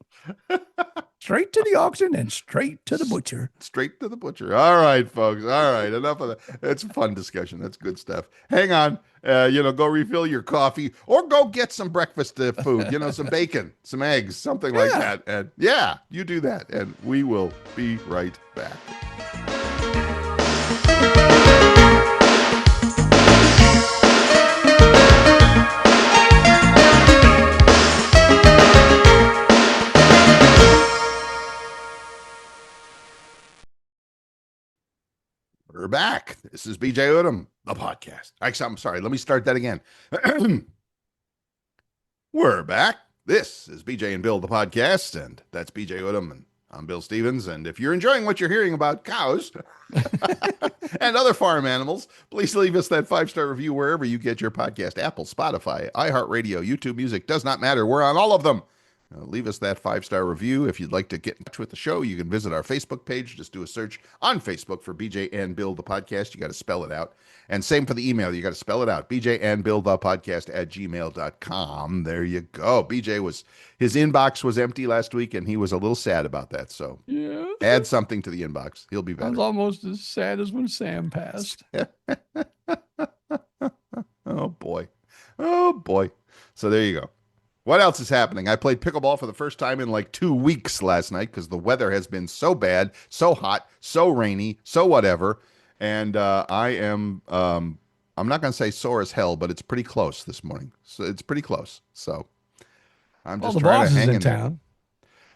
S4: Straight to the auction and straight to the butcher.
S3: Straight to the butcher. All right, folks. All right. Enough of that. It's a fun discussion. That's good stuff. Hang on. Go refill your coffee or go get some breakfast food, some bacon, some eggs, something like that. And you do that. And we will be right back. We're back. This is BJ Odom, the podcast. I'm sorry. Let me start that again. We're back. This is BJ and Bill, the podcast, and that's BJ Odom, and I'm Bill Stevens. And if you're enjoying what you're hearing about cows and other farm animals, please leave us that 5-star review wherever you get your podcast. Apple, Spotify, iHeartRadio, YouTube Music, does not matter. We're on all of them. Leave us that 5-star review. If you'd like to get in touch with the show, you can visit our Facebook page. Just do a search on Facebook for BJ and Bill, the podcast. You got to spell it out. And same for the email. You got to spell it out. BJ and Bill, the podcast @gmail.com. There you go. BJ his inbox was empty last week, and he was a little sad about that. So add something to the inbox. He'll be better.
S2: I was almost as sad as when Sam passed.
S3: Oh, boy. Oh, boy. So there you go. What else is happening? I played pickleball for the first time in like 2 weeks last night because the weather has been so bad, so hot, so rainy, so whatever. And I am, I'm not going to say sore as hell, but it's pretty close this morning. So it's pretty close. So I'm just trying to hang in there.
S4: Town.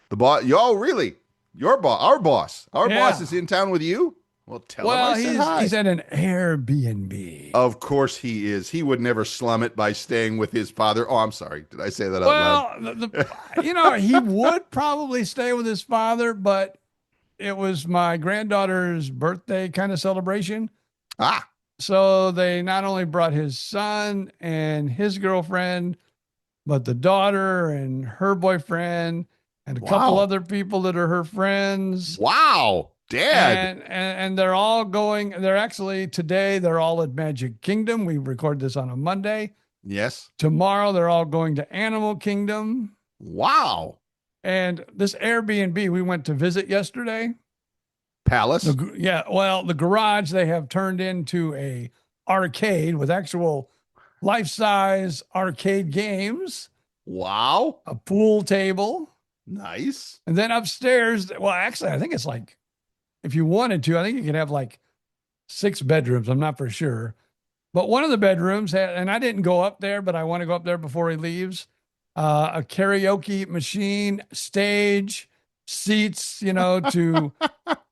S3: The boss. Oh, really? Your boss, our boss. Our boss is in town with you? Well, tell him I said hi.
S4: He's at an Airbnb.
S3: Of course he is. He would never slum it by staying with his father. Oh, I'm sorry. Did I say that out
S2: loud? He would probably stay with his father, but it was my granddaughter's birthday kind of celebration. So they not only brought his son and his girlfriend, but the daughter and her boyfriend and a couple other people that are her friends.
S3: Wow. Dad.
S2: And they're all going, today they're all at Magic Kingdom. We record this on a Monday.
S3: Yes.
S2: Tomorrow they're all going to Animal Kingdom.
S3: Wow.
S2: And this Airbnb we went to visit yesterday.
S3: Palace?
S2: The garage they have turned into a arcade with actual life-size arcade games.
S3: Wow.
S2: A pool table.
S3: Nice.
S2: And then upstairs, actually, I think it's like, if you wanted to, I think you could have like 6 bedrooms. I'm not for sure. But one of the bedrooms had, and I didn't go up there, but I want to go up there before he leaves, a karaoke machine, stage, seats, to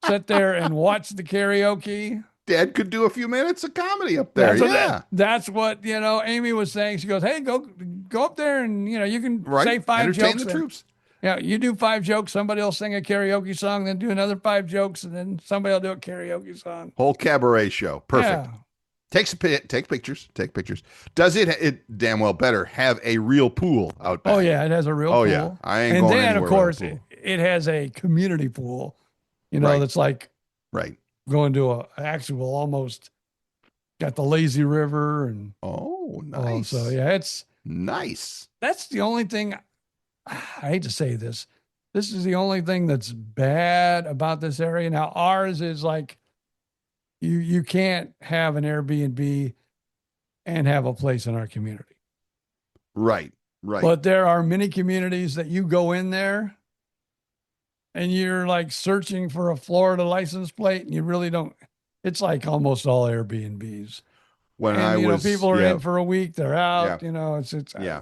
S2: sit there and watch the karaoke.
S3: Dad could do a few minutes of comedy up there.
S2: That's what Amy was saying. She goes, "Hey, go up there and, you can say 5
S3: entertain
S2: jokes.
S3: The troops.
S2: Yeah, you do 5 jokes, somebody will sing a karaoke song, then do another 5 jokes, and then somebody will do a karaoke song.
S3: Whole cabaret show. Perfect. Yeah. Take pictures. Does it damn well better have a real pool out back?
S2: Oh, yeah, it has a real pool.
S3: Yeah, I ain't going anywhere. And then,
S2: of course, it has a community pool, that's like going to a actual almost got the lazy river. And
S3: nice.
S2: So, yeah, it's
S3: nice.
S2: That's the only thing. I hate to say this. This is the only thing that's bad about this area. Now, ours is like you can't have an Airbnb and have a place in our community.
S3: Right. Right.
S2: But there are many communities that you go in there and you're like searching for a Florida license plate and you really don't. It's like almost all Airbnbs.
S3: When
S2: and,
S3: I
S2: you
S3: was,
S2: know, people are in for a week, they're out, you know, it's,
S3: yeah.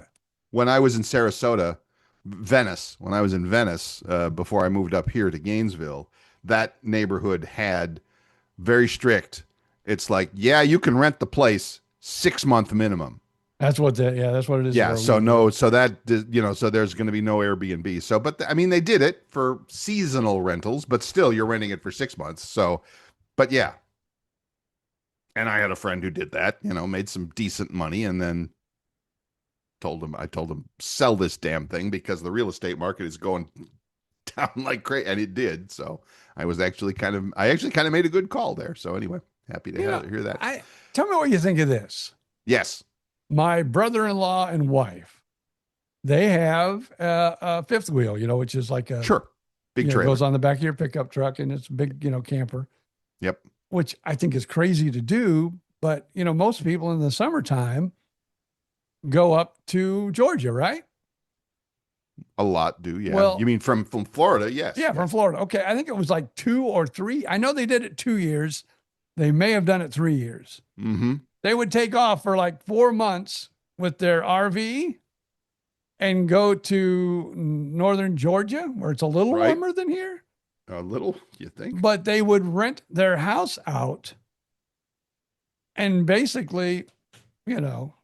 S3: When I was in Sarasota, Venice, when I was in Venice, before I moved up here to Gainesville, that neighborhood had very strict. It's like, yeah, you can rent the place 6-month minimum.
S2: That's what that's what it is.
S3: Yeah. So no, so that, you know, so there's going to be no Airbnb. So, but I mean, they did it for seasonal rentals, but still you're renting it for 6 months. So, but yeah. And I had a friend who did that, you know, made some decent money and then I told him, sell this damn thing because the real estate market is going down like crazy. And it did. So I actually kind of made a good call there. So anyway, happy to hear that.
S2: Tell me what you think of this.
S3: Yes.
S2: My brother-in-law and wife, they have a fifth wheel, you know, which is like a
S3: big trailer.
S2: Goes on the back of your pickup truck and it's a big, you know, camper.
S3: Yep.
S2: Which I think is crazy to do. But, you know, most people in the summertime go up to Georgia, right?
S3: A lot do, yeah.
S2: Well,
S3: you mean from Florida? Yes.
S2: Yeah, from Florida. Okay, I think it was like 2 or 3. I know they did it 2 years. They may have done it 3 years.
S3: Mm-hmm.
S2: They would take off for like 4 months with their RV and go to northern Georgia, where it's a little warmer than here.
S3: A little, you think?
S2: But they would rent their house out and basically, you know,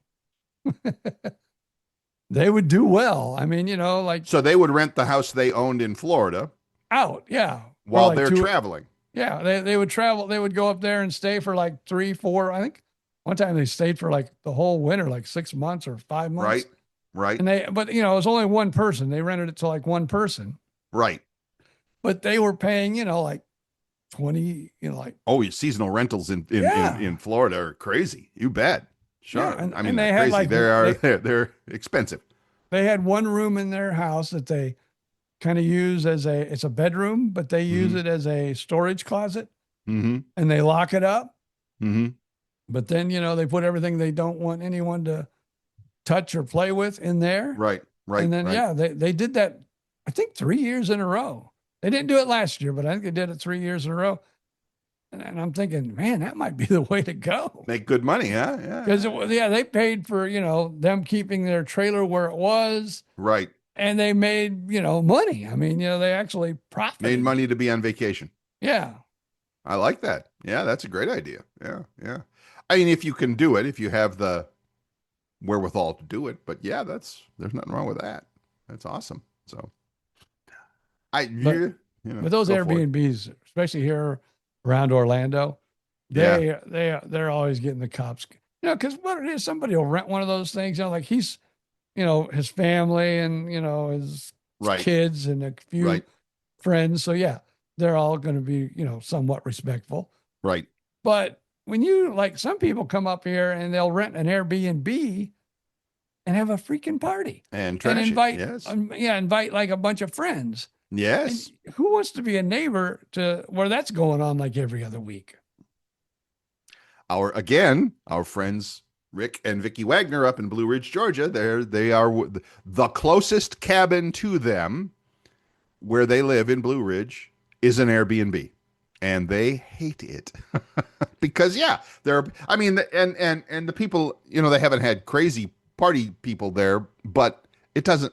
S2: they would do well. I mean, you know, like.
S3: So they would rent the house they owned in Florida.
S2: Out, yeah.
S3: While they're traveling.
S2: Yeah, they would travel. They would go up there and stay for like 3, 4. I think one time they stayed for like the whole winter, like 6 months or 5 months.
S3: Right.
S2: And but you know, it was only one person. They rented it to like one person.
S3: Right.
S2: But they were paying, you know, like 20, you know, like.
S3: Oh, seasonal rentals in Florida are crazy. You bet. Sure.
S2: Yeah,
S3: I mean,
S2: they
S3: they're
S2: had
S3: crazy. They're expensive.
S2: They had one room in their house that they kind of use it's a bedroom, but they use it as a storage closet.
S3: Mm-hmm.
S2: And they lock it up.
S3: Mm-hmm.
S2: But then, you know, they put everything they don't want anyone to touch or play with in there.
S3: Right.
S2: And then, they did that, I think 3 years in a row. They didn't do it last year, but I think they did it 3 years in a row. And I'm thinking, man, that might be the way to go.
S3: Make good money, huh? Yeah.
S2: Because, they paid for, you know, them keeping their trailer where it was.
S3: Right.
S2: And they made, you know, money. I mean, you know, they actually profited.
S3: Made money to be on vacation.
S2: Yeah.
S3: I like that. Yeah, that's a great idea. Yeah. I mean, if you can do it, if you have the wherewithal to do it. But yeah, there's nothing wrong with that. That's awesome. So
S2: with those Airbnbs, especially here around Orlando, they're always getting the cops. You know, because what it is, somebody will rent one of those things. You know, like he's, you know, his family and you know his kids and a few friends. So yeah, they're all going to be, you know, somewhat respectful.
S3: Right.
S2: But when you like, some people come up here and they'll rent an Airbnb and have a freaking party
S3: and
S2: invite,
S3: yes.
S2: Invite like a bunch of friends.
S3: Yes.
S2: And who wants to be a neighbor to where that's going on like every other week?
S3: Our friends Rick and Vicky Wagner up in Blue Ridge, Georgia. They are the closest cabin to them where they live in Blue Ridge is an Airbnb, and they hate it because and the people, you know, they haven't had crazy party people there, but it doesn't.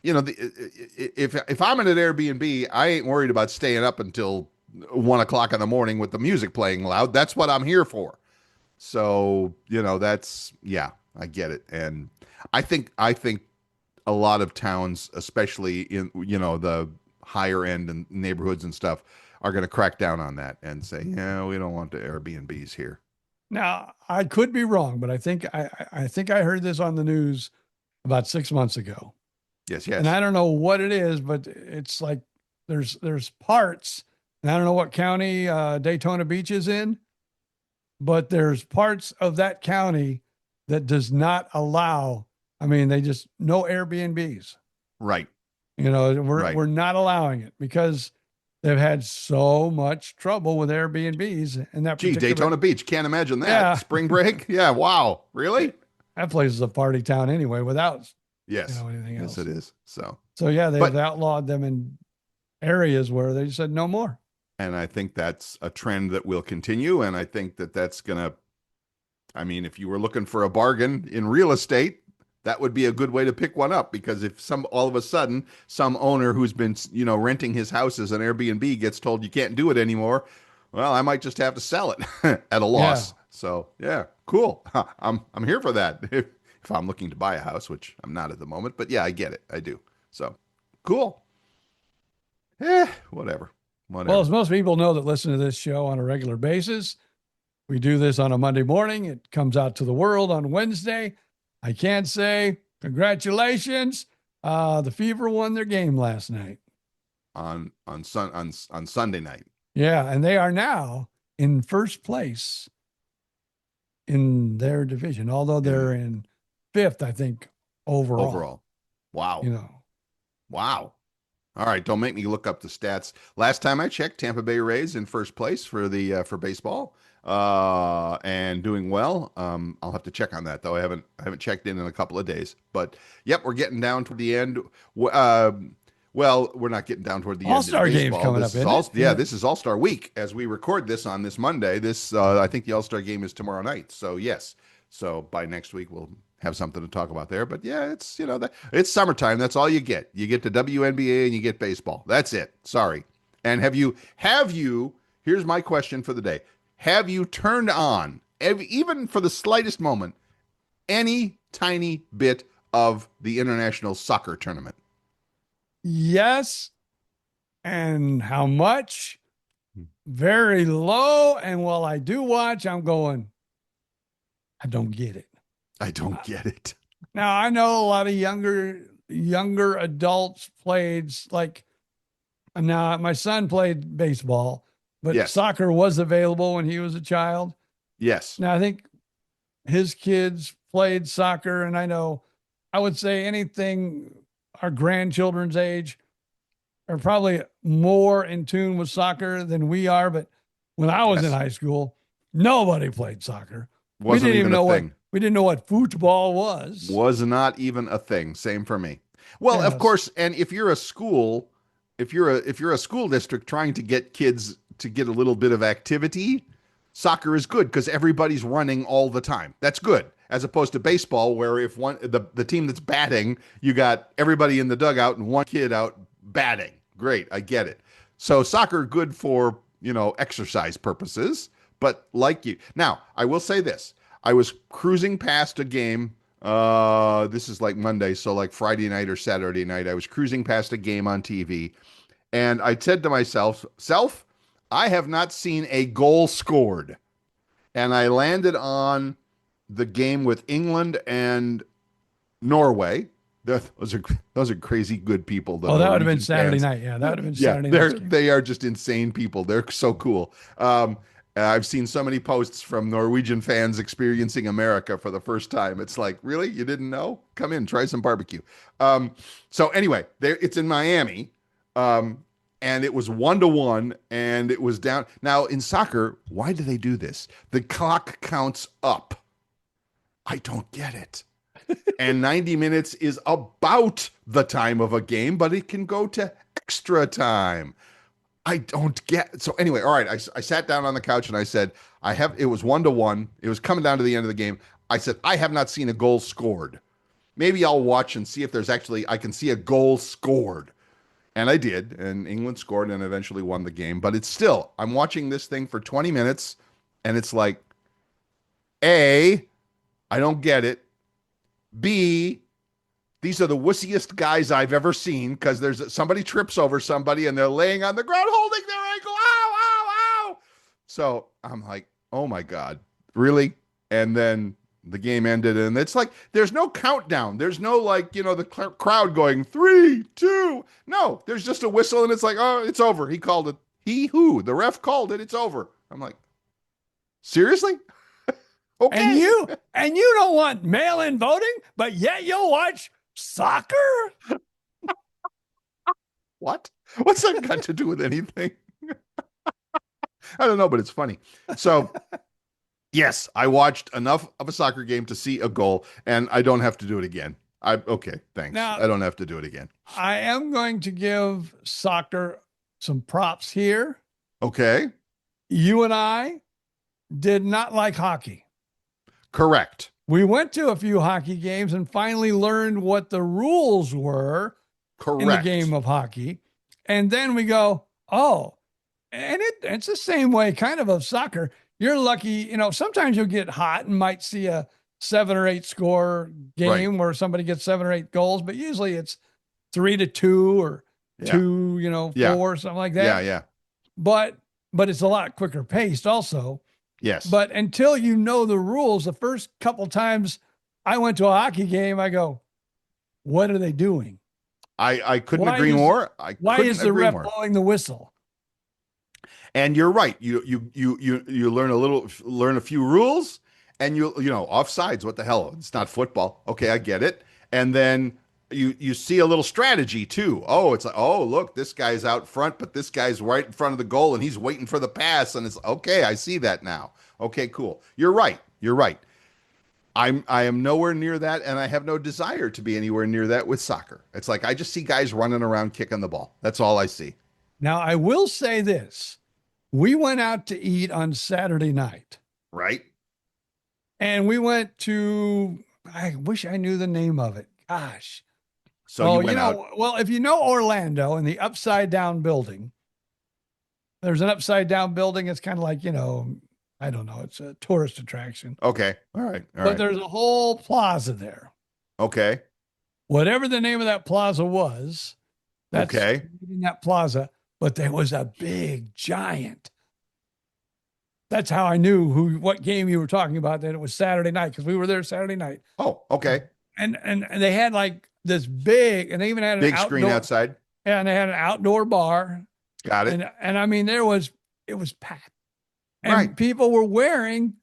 S3: You know, if I'm in an Airbnb, I ain't worried about staying up until 1 o'clock in the morning with the music playing loud. That's what I'm here for. So, you know, I get it. And I think a lot of towns, especially in, you know, the higher end and neighborhoods and stuff, are going to crack down on that and say, yeah, we don't want the Airbnbs here.
S2: Now, I could be wrong, but I think I heard this on the news about 6 months ago.
S3: Yes.
S2: And I don't know what it is, but it's like there's parts, and I don't know what county Daytona Beach is in, but there's parts of that county that does not allow, they just no Airbnbs.
S3: Right.
S2: You know, we're not allowing it because they've had so much trouble with Airbnbs and that.
S3: Gee, Daytona Beach. Can't imagine that.
S2: Yeah.
S3: Spring break. Yeah. Wow. Really?
S2: That place is a party town anyway, without
S3: Yes.
S2: anything else.
S3: Yes, it is. So
S2: yeah, they've outlawed them in areas where they said no more.
S3: And I think that's a trend that will continue. And I think that that's going to, I mean, if you were looking for a bargain in real estate, that would be a good way to pick one up, because if all of a sudden some owner who's been, renting his house as an Airbnb gets told you can't do it anymore, well, I might just have to sell it at a loss. Yeah. So yeah, cool. I'm here for that. If I'm looking to buy a house, which I'm not at the moment, but yeah, I get it. I do. So cool. Whatever.
S2: Well, as most people know that listen to this show on a regular basis, we do this on a Monday morning. It comes out to the world on Wednesday. I can't say congratulations. The Fever won their game last night.
S3: On Sunday night.
S2: Yeah, and they are now in first place in their division, although they're in fifth, I think, overall.
S3: Wow.
S2: Wow.
S3: All right, don't make me look up the stats. Last time I checked, Tampa Bay Rays in first place for baseball, and doing well. I'll have to check on that though. I haven't checked in a couple of days. But yep, we're getting down toward the end. Well, we're not getting down toward the
S2: All-Star
S3: end.
S2: Game's coming up, isn't it?
S3: Yeah, this is All-Star Week as we record this on this Monday. I think the All-Star Game is tomorrow night. So yes, so by next week we'll have something to talk about there. But yeah, it's it's summertime. That's all you get. You get the WNBA and you get baseball. That's it. Sorry. And have you? Here's my question for the day. Have you turned on, even for the slightest moment, any tiny bit of the international soccer tournament?
S2: Yes. And how much? Very low. And while I do watch, I'm going, I don't get it.
S3: I don't get it.
S2: Now, I know a lot of younger adults played, like, now my son played baseball, but soccer was available when he was a child.
S3: Yes.
S2: Now, I think his kids played soccer, and I would say anything our grandchildren's age are probably more in tune with soccer than we are. But when I was in high school, nobody played soccer.
S3: We didn't even know a thing.
S2: We didn't know what football was.
S3: Was not even a thing. Same for me. Well, of course, and if you're a school, if you're a school district trying to get kids to get a little bit of activity, soccer is good because everybody's running all the time. That's good. As opposed to baseball, where if the team that's batting, you got everybody in the dugout and one kid out batting. Great, I get it. So soccer good for, exercise purposes, but now, I will say this. I was cruising past a game. This is like Monday, so like Friday night or Saturday night. I was cruising past a game on TV, and I said to myself, I have not seen a goal scored. And I landed on the game with England and Norway. Those are crazy good people.
S2: Oh, that would have been Saturday night. Yeah, that would have been Saturday night.
S3: They are just insane people. They're so cool. I've seen so many posts from Norwegian fans experiencing America for the first time. It's like, really? You didn't know? Come in, try some barbecue. So anyway, it's in Miami, and it was 1-1, and it was down. Now, in soccer, why do they do this? The clock counts up. I don't get it. And 90 minutes is about the time of a game, but it can go to extra time. I don't get. So anyway, all right. I sat down on the couch and I said, it was 1-1. It was coming down to the end of the game. I said, I have not seen a goal scored. Maybe I'll watch and see if I can see a goal scored. And I did. And England scored and eventually won the game. But it's still, I'm watching this thing for 20 minutes and it's like, A, I don't get it. B, these are the wussiest guys I've ever seen because somebody trips over somebody and they're laying on the ground holding their ankle. Ow, ow, ow. So I'm like, oh my God, really? And then the game ended and it's like, there's no countdown. There's no the crowd going 3, 2. No, there's just a whistle and it's like, oh, it's over. He called it. The ref called it. It's over. I'm like, seriously? Okay.
S2: And you don't want mail-in voting, but yet you'll watch soccer?
S3: What? What's that got to do with anything? I don't know, but it's funny. So, yes, I watched enough of a soccer game to see a goal, and I don't have to do it again. Okay, thanks.
S2: Now,
S3: I don't have to do it again.
S2: I am going to give soccer some props here.
S3: Okay.
S2: You and I did not like hockey.
S3: Correct.
S2: We went to a few hockey games and finally learned what the rules were in the game of hockey. And then we go, oh, and it's the same way kind of soccer. You're lucky, sometimes you'll get hot and might see a 7 or 8 score game where somebody gets 7 or 8 goals, but usually it's 3-2 or 2, 4, something like that.
S3: Yeah.
S2: But it's a lot quicker paced also.
S3: Yes.
S2: But until you know the rules, the first couple times I went to a hockey game, I go, what are they doing?
S3: I couldn't agree more.
S2: Why is the ref blowing the whistle?
S3: And you're right. You learn a few rules, and offsides. What the hell? It's not football. Okay, I get it. And then you see a little strategy too. Oh, it's like, oh, look, this guy's out front, but this guy's right in front of the goal, and he's waiting for the pass. And it's okay. I see that now. Okay, cool. You're right. I am nowhere near that, and I have no desire to be anywhere near that with soccer. It's like I just see guys running around kicking the ball. That's all I see.
S2: Now, I will say this. We went out to eat on Saturday night.
S3: Right.
S2: And we went to, I wish I knew the name of it. Gosh.
S3: So you went out.
S2: Well, if you know Orlando and the Upside Down building, there's an Upside Down building. It's kind of like, I don't know. It's a tourist attraction.
S3: Okay. All right.
S2: But there's a whole plaza there.
S3: Okay.
S2: Whatever the name of that plaza was, that's in that plaza, but there was a big giant. That's how I knew what game you were talking about, that it was Saturday night, because we were there Saturday night.
S3: Oh, okay.
S2: And they had like this big, and they even had an
S3: big screen outside.
S2: Yeah, and they had an outdoor bar.
S3: Got it.
S2: And I mean, it was packed. And people were wearing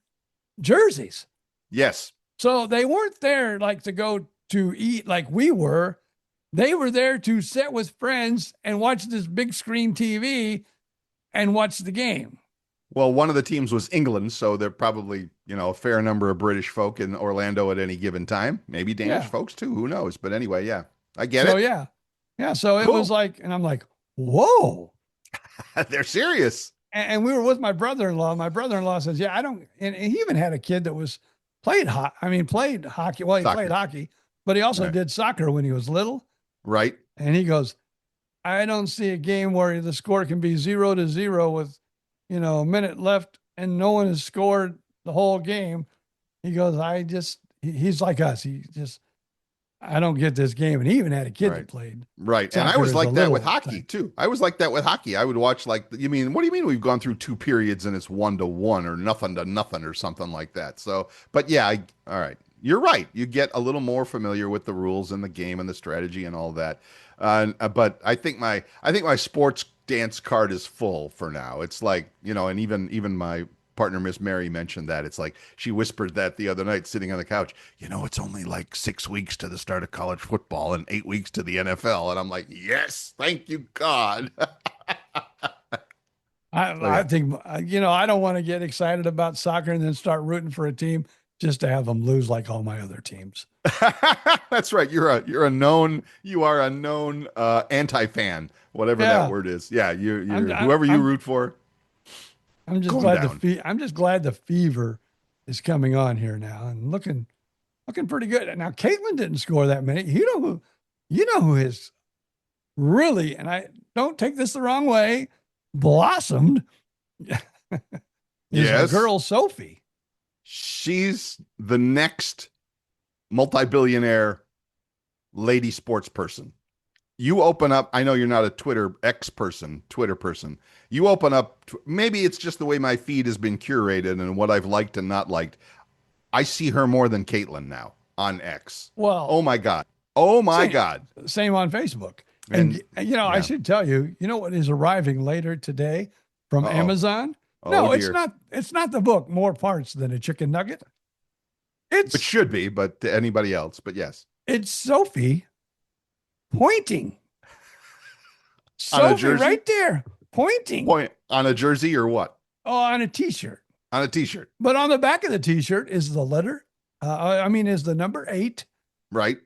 S2: jerseys.
S3: Yes.
S2: So they weren't there like to go to eat like we were. They were there to sit with friends and watch this big screen TV and watch the game.
S3: Well, one of the teams was England, so there probably, a fair number of British folk in Orlando at any given time. Maybe Danish folks too. Who knows? But anyway, I get it.
S2: So yeah. So it was like, and I'm like, whoa.
S3: They're serious.
S2: And we were with my brother-in-law. My brother-in-law says, yeah, I don't, and he even had a kid that played hockey. Well, he played hockey, but he also did soccer when he was little.
S3: Right.
S2: And he goes, I don't see a game where the score can be 0-0 with, a minute left and no one has scored the whole game. He goes, he's like us. I don't get this game. And he even had a kid that played.
S3: Right. And I was like that with hockey too. I was like that with hockey. I would watch what do you mean we've gone through 2 periods and it's 1-1 or 0-0 or something like that. So, but yeah, all right. You're right. You get a little more familiar with the rules and the game and the strategy and all that. But I think my sports dance card is full for now. It's like, and even my partner, Miss Mary, mentioned that. It's like she whispered that the other night sitting on the couch. It's only like 6 weeks to the start of college football and 8 weeks to the NFL. And I'm like, yes, thank you, God.
S2: I think, I don't want to get excited about soccer and then start rooting for a team just to have them lose like all my other teams.
S3: That's right. You are a known anti-fan, whatever that word is. Yeah. Whoever you root for.
S2: I'm just glad the fever is coming on here now and looking pretty good. Now, Caitlin didn't score that many. You know who has really, and I don't take this the wrong way, blossomed is our girl Sophie.
S3: She's the next multi-billionaire lady sports person. You open up, I know you're not a Twitter person. You open up, maybe it's just the way my feed has been curated and what I've liked and not liked. I see her more than Caitlin now on X.
S2: Well,
S3: oh my God. Same
S2: on Facebook. And I should tell you, what is arriving later today from Amazon? No, it's not. It's not the book, More Parts Than a Chicken Nugget.
S3: It should be, but to anybody else, but yes.
S2: It's Sophie pointing. Sophie, right there, pointing.
S3: Point on a jersey or what?
S2: Oh, on a T-shirt.
S3: On a T-shirt.
S2: But on the back of the T-shirt is the letter. Is the number 8.
S3: Right.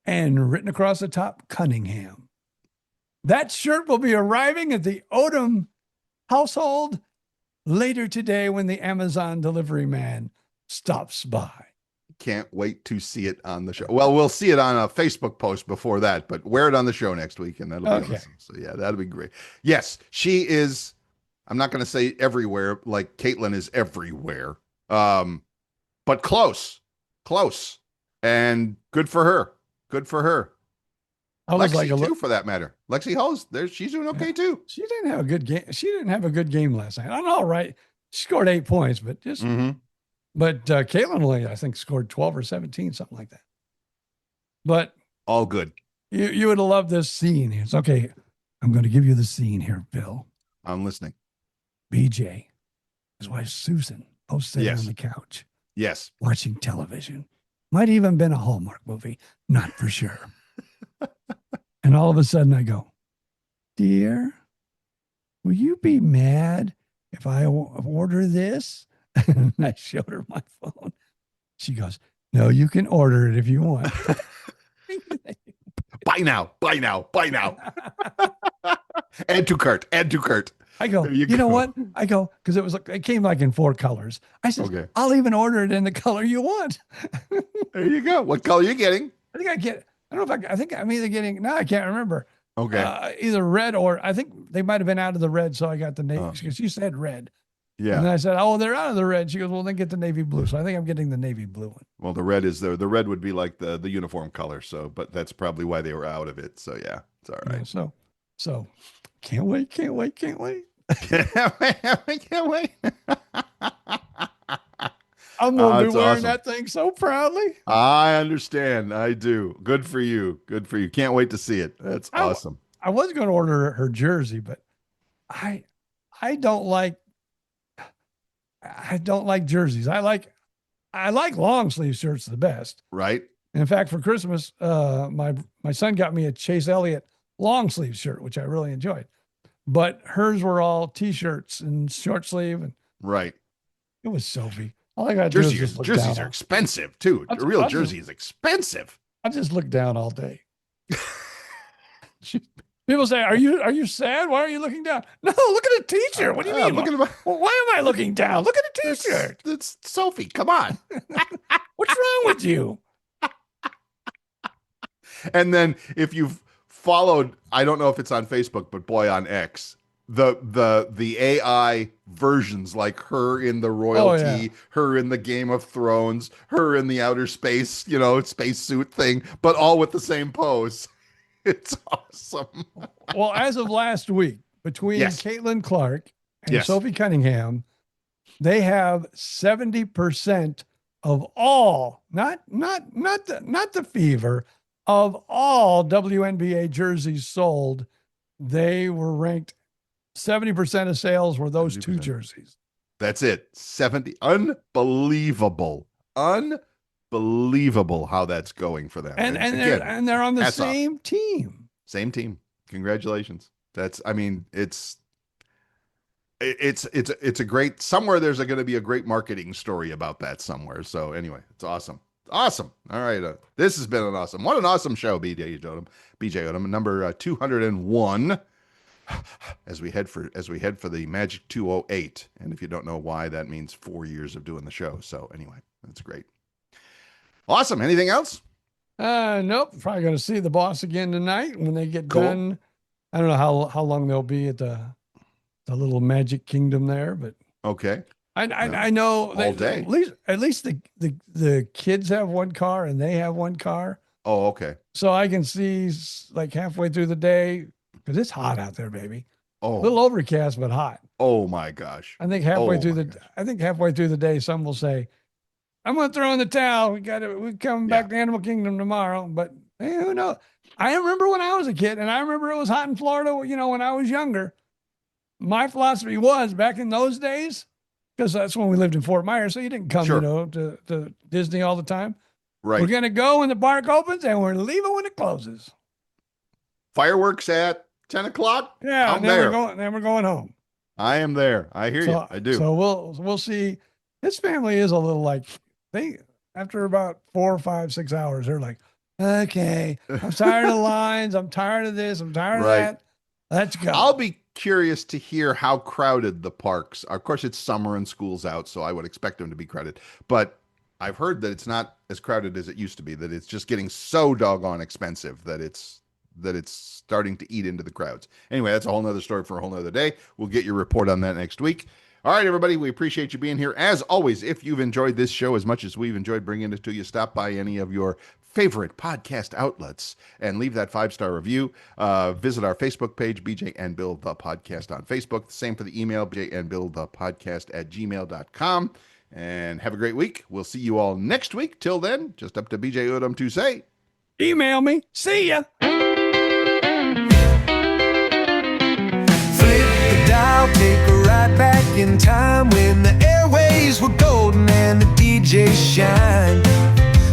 S2: And written across the top, Cunningham. That shirt will be arriving at the Odom household later today when the Amazon delivery man stops by.
S3: Can't wait to see it on the show. Well, we'll see it on a Facebook post before that, but wear it on the show next week, and that'll be awesome. So yeah, that'll be great. Yes, she is. I'm not going to say everywhere, like Caitlin is everywhere, but close, and good for her. Good for her. Lexi too, for that matter. Lexi Hall's there. She's doing okay too.
S2: She didn't have a good game. She didn't have a good game last night. I know, right? She scored 8 points, but just. But Caitlin only, I think, scored 12 or 17, something like that. But
S3: all good.
S2: You would have loved this scene. It's okay. I'm going to give you the scene here, Bill.
S3: I'm listening.
S2: BJ, his wife Susan, both sitting on the couch.
S3: Yes.
S2: Watching television. Might even been a Hallmark movie. Not for sure. And all of a sudden I go, dear, will you be mad if I order this? And I showed her my phone. She goes, no, you can order it if you want.
S3: Buy now. Add to cart.
S2: I go, you know what? I go, because it came like in 4 colors. I said, okay, I'll even order it in the color you want.
S3: There you go. What color are you getting?
S2: I think I'm either getting, I can't remember.
S3: Okay.
S2: Either red or I think they might have been out of the red. So I got the navy because she said red.
S3: Yeah.
S2: And I said, oh, they're out of the red. She goes, well, then get the navy blue. So I think I'm getting the navy blue one.
S3: Well, the red is the red would be like the uniform color. So, but that's probably why they were out of it. So yeah, it's all right.
S2: Yeah, so can't wait.
S3: Can't wait.
S2: I'm going to be wearing that thing so proudly.
S3: I understand. I do. Good for you. Can't wait to see it. That's awesome.
S2: I was going to order her jersey, but I don't like jerseys. I like long sleeve shirts the best.
S3: Right.
S2: In fact, for Christmas, my son got me a Chase Elliott long sleeve shirt, which I really enjoyed. But hers were all T-shirts and short sleeve, and
S3: right.
S2: It was Sophie. All I got to do is just look
S3: jerseys
S2: down.
S3: Are expensive too. A real jersey is expensive.
S2: I just look down all day. People say, "Are you sad? Why are you looking down?" No, look at a T-shirt. What do you mean? Why am I looking down? Look at a T-shirt.
S3: It's Sophie. Come on.
S2: What's wrong with you?
S3: And then if you've followed, I don't know if it's on Facebook, but boy, on X, the AI versions, like her in the royalty, her in the Game of Thrones, her in the outer space, spacesuit thing, but all with the same pose. It's awesome.
S2: Well, as of last week, between Caitlin Clark and Sophie Cunningham, they have 70% of all, not the Fever, of all WNBA jerseys sold. They were ranked 70% of sales were those 70%. 2 jerseys.
S3: That's it. 70. Unbelievable how that's going for them.
S2: And they're on the same team.
S3: Same team. Congratulations. It's a great, somewhere there's going to be a great marketing story about that somewhere. So anyway, it's awesome. Awesome. All right. This has been what an awesome show, BJ Odom, number 201 as we head for the Magic 208. And if you don't know why, that means 4 years of doing the show. So anyway, that's great. Awesome. Anything else?
S2: Nope. Probably going to see the boss again tonight when they get done. I don't know how long they'll be at the little Magic Kingdom there, but
S3: okay.
S2: I know
S3: all day.
S2: At least the kids have one car and they have one car.
S3: Oh, okay.
S2: So I can see like halfway through the day because it's hot out there, baby.
S3: Oh,
S2: a little overcast but hot.
S3: Oh my gosh!
S2: I think halfway through the day, some will say, "I'm going to throw in the towel. We come back to Animal Kingdom tomorrow." But who knows? I remember when I was a kid, and I remember it was hot in Florida. When I was younger, my philosophy was back in those days. Because that's when we lived in Fort Myers, so you didn't come, to Disney all the time.
S3: Right.
S2: We're going to go when the park opens, and we're leaving when it closes.
S3: Fireworks at 10 o'clock?
S2: Yeah,
S3: I'm there.
S2: Then we're going home.
S3: I am there. I hear you. I do.
S2: So we'll see. His family is a little like after about 4 or 5, 6 hours, they're like, okay, I'm tired of lines. I'm tired of this. I'm tired of that. Let's go.
S3: I'll be curious to hear how crowded the parks are. Of course, it's summer and school's out, so I would expect them to be crowded. But I've heard that it's not as crowded as it used to be, that it's just getting so doggone expensive that it's starting to eat into the crowds. Anyway, that's a whole nother story for a whole nother day. We'll get your report on that next week. All right, everybody, we appreciate you being here. As always, if you've enjoyed this show as much as we've enjoyed bringing it to you, stop by any of your favorite podcast outlets and leave that 5-star review. Visit our Facebook page, BJ and Bill the Podcast on Facebook. The same for the email, BJ and Bill the Podcast @gmail.com. And have a great week. We'll see you all next week. Till then, just up to BJ Odom to say,
S2: email me. See ya.
S5: I'll take a ride back in time when the airways were golden and the DJ shined.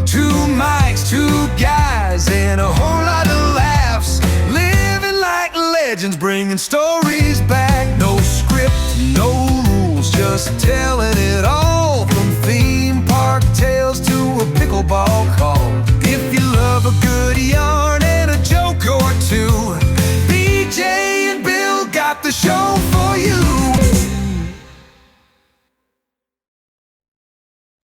S5: 2 mics, 2 guys, and a whole lot of laughs. Living like legends, bringing stories back. No script, no rules, just telling it all.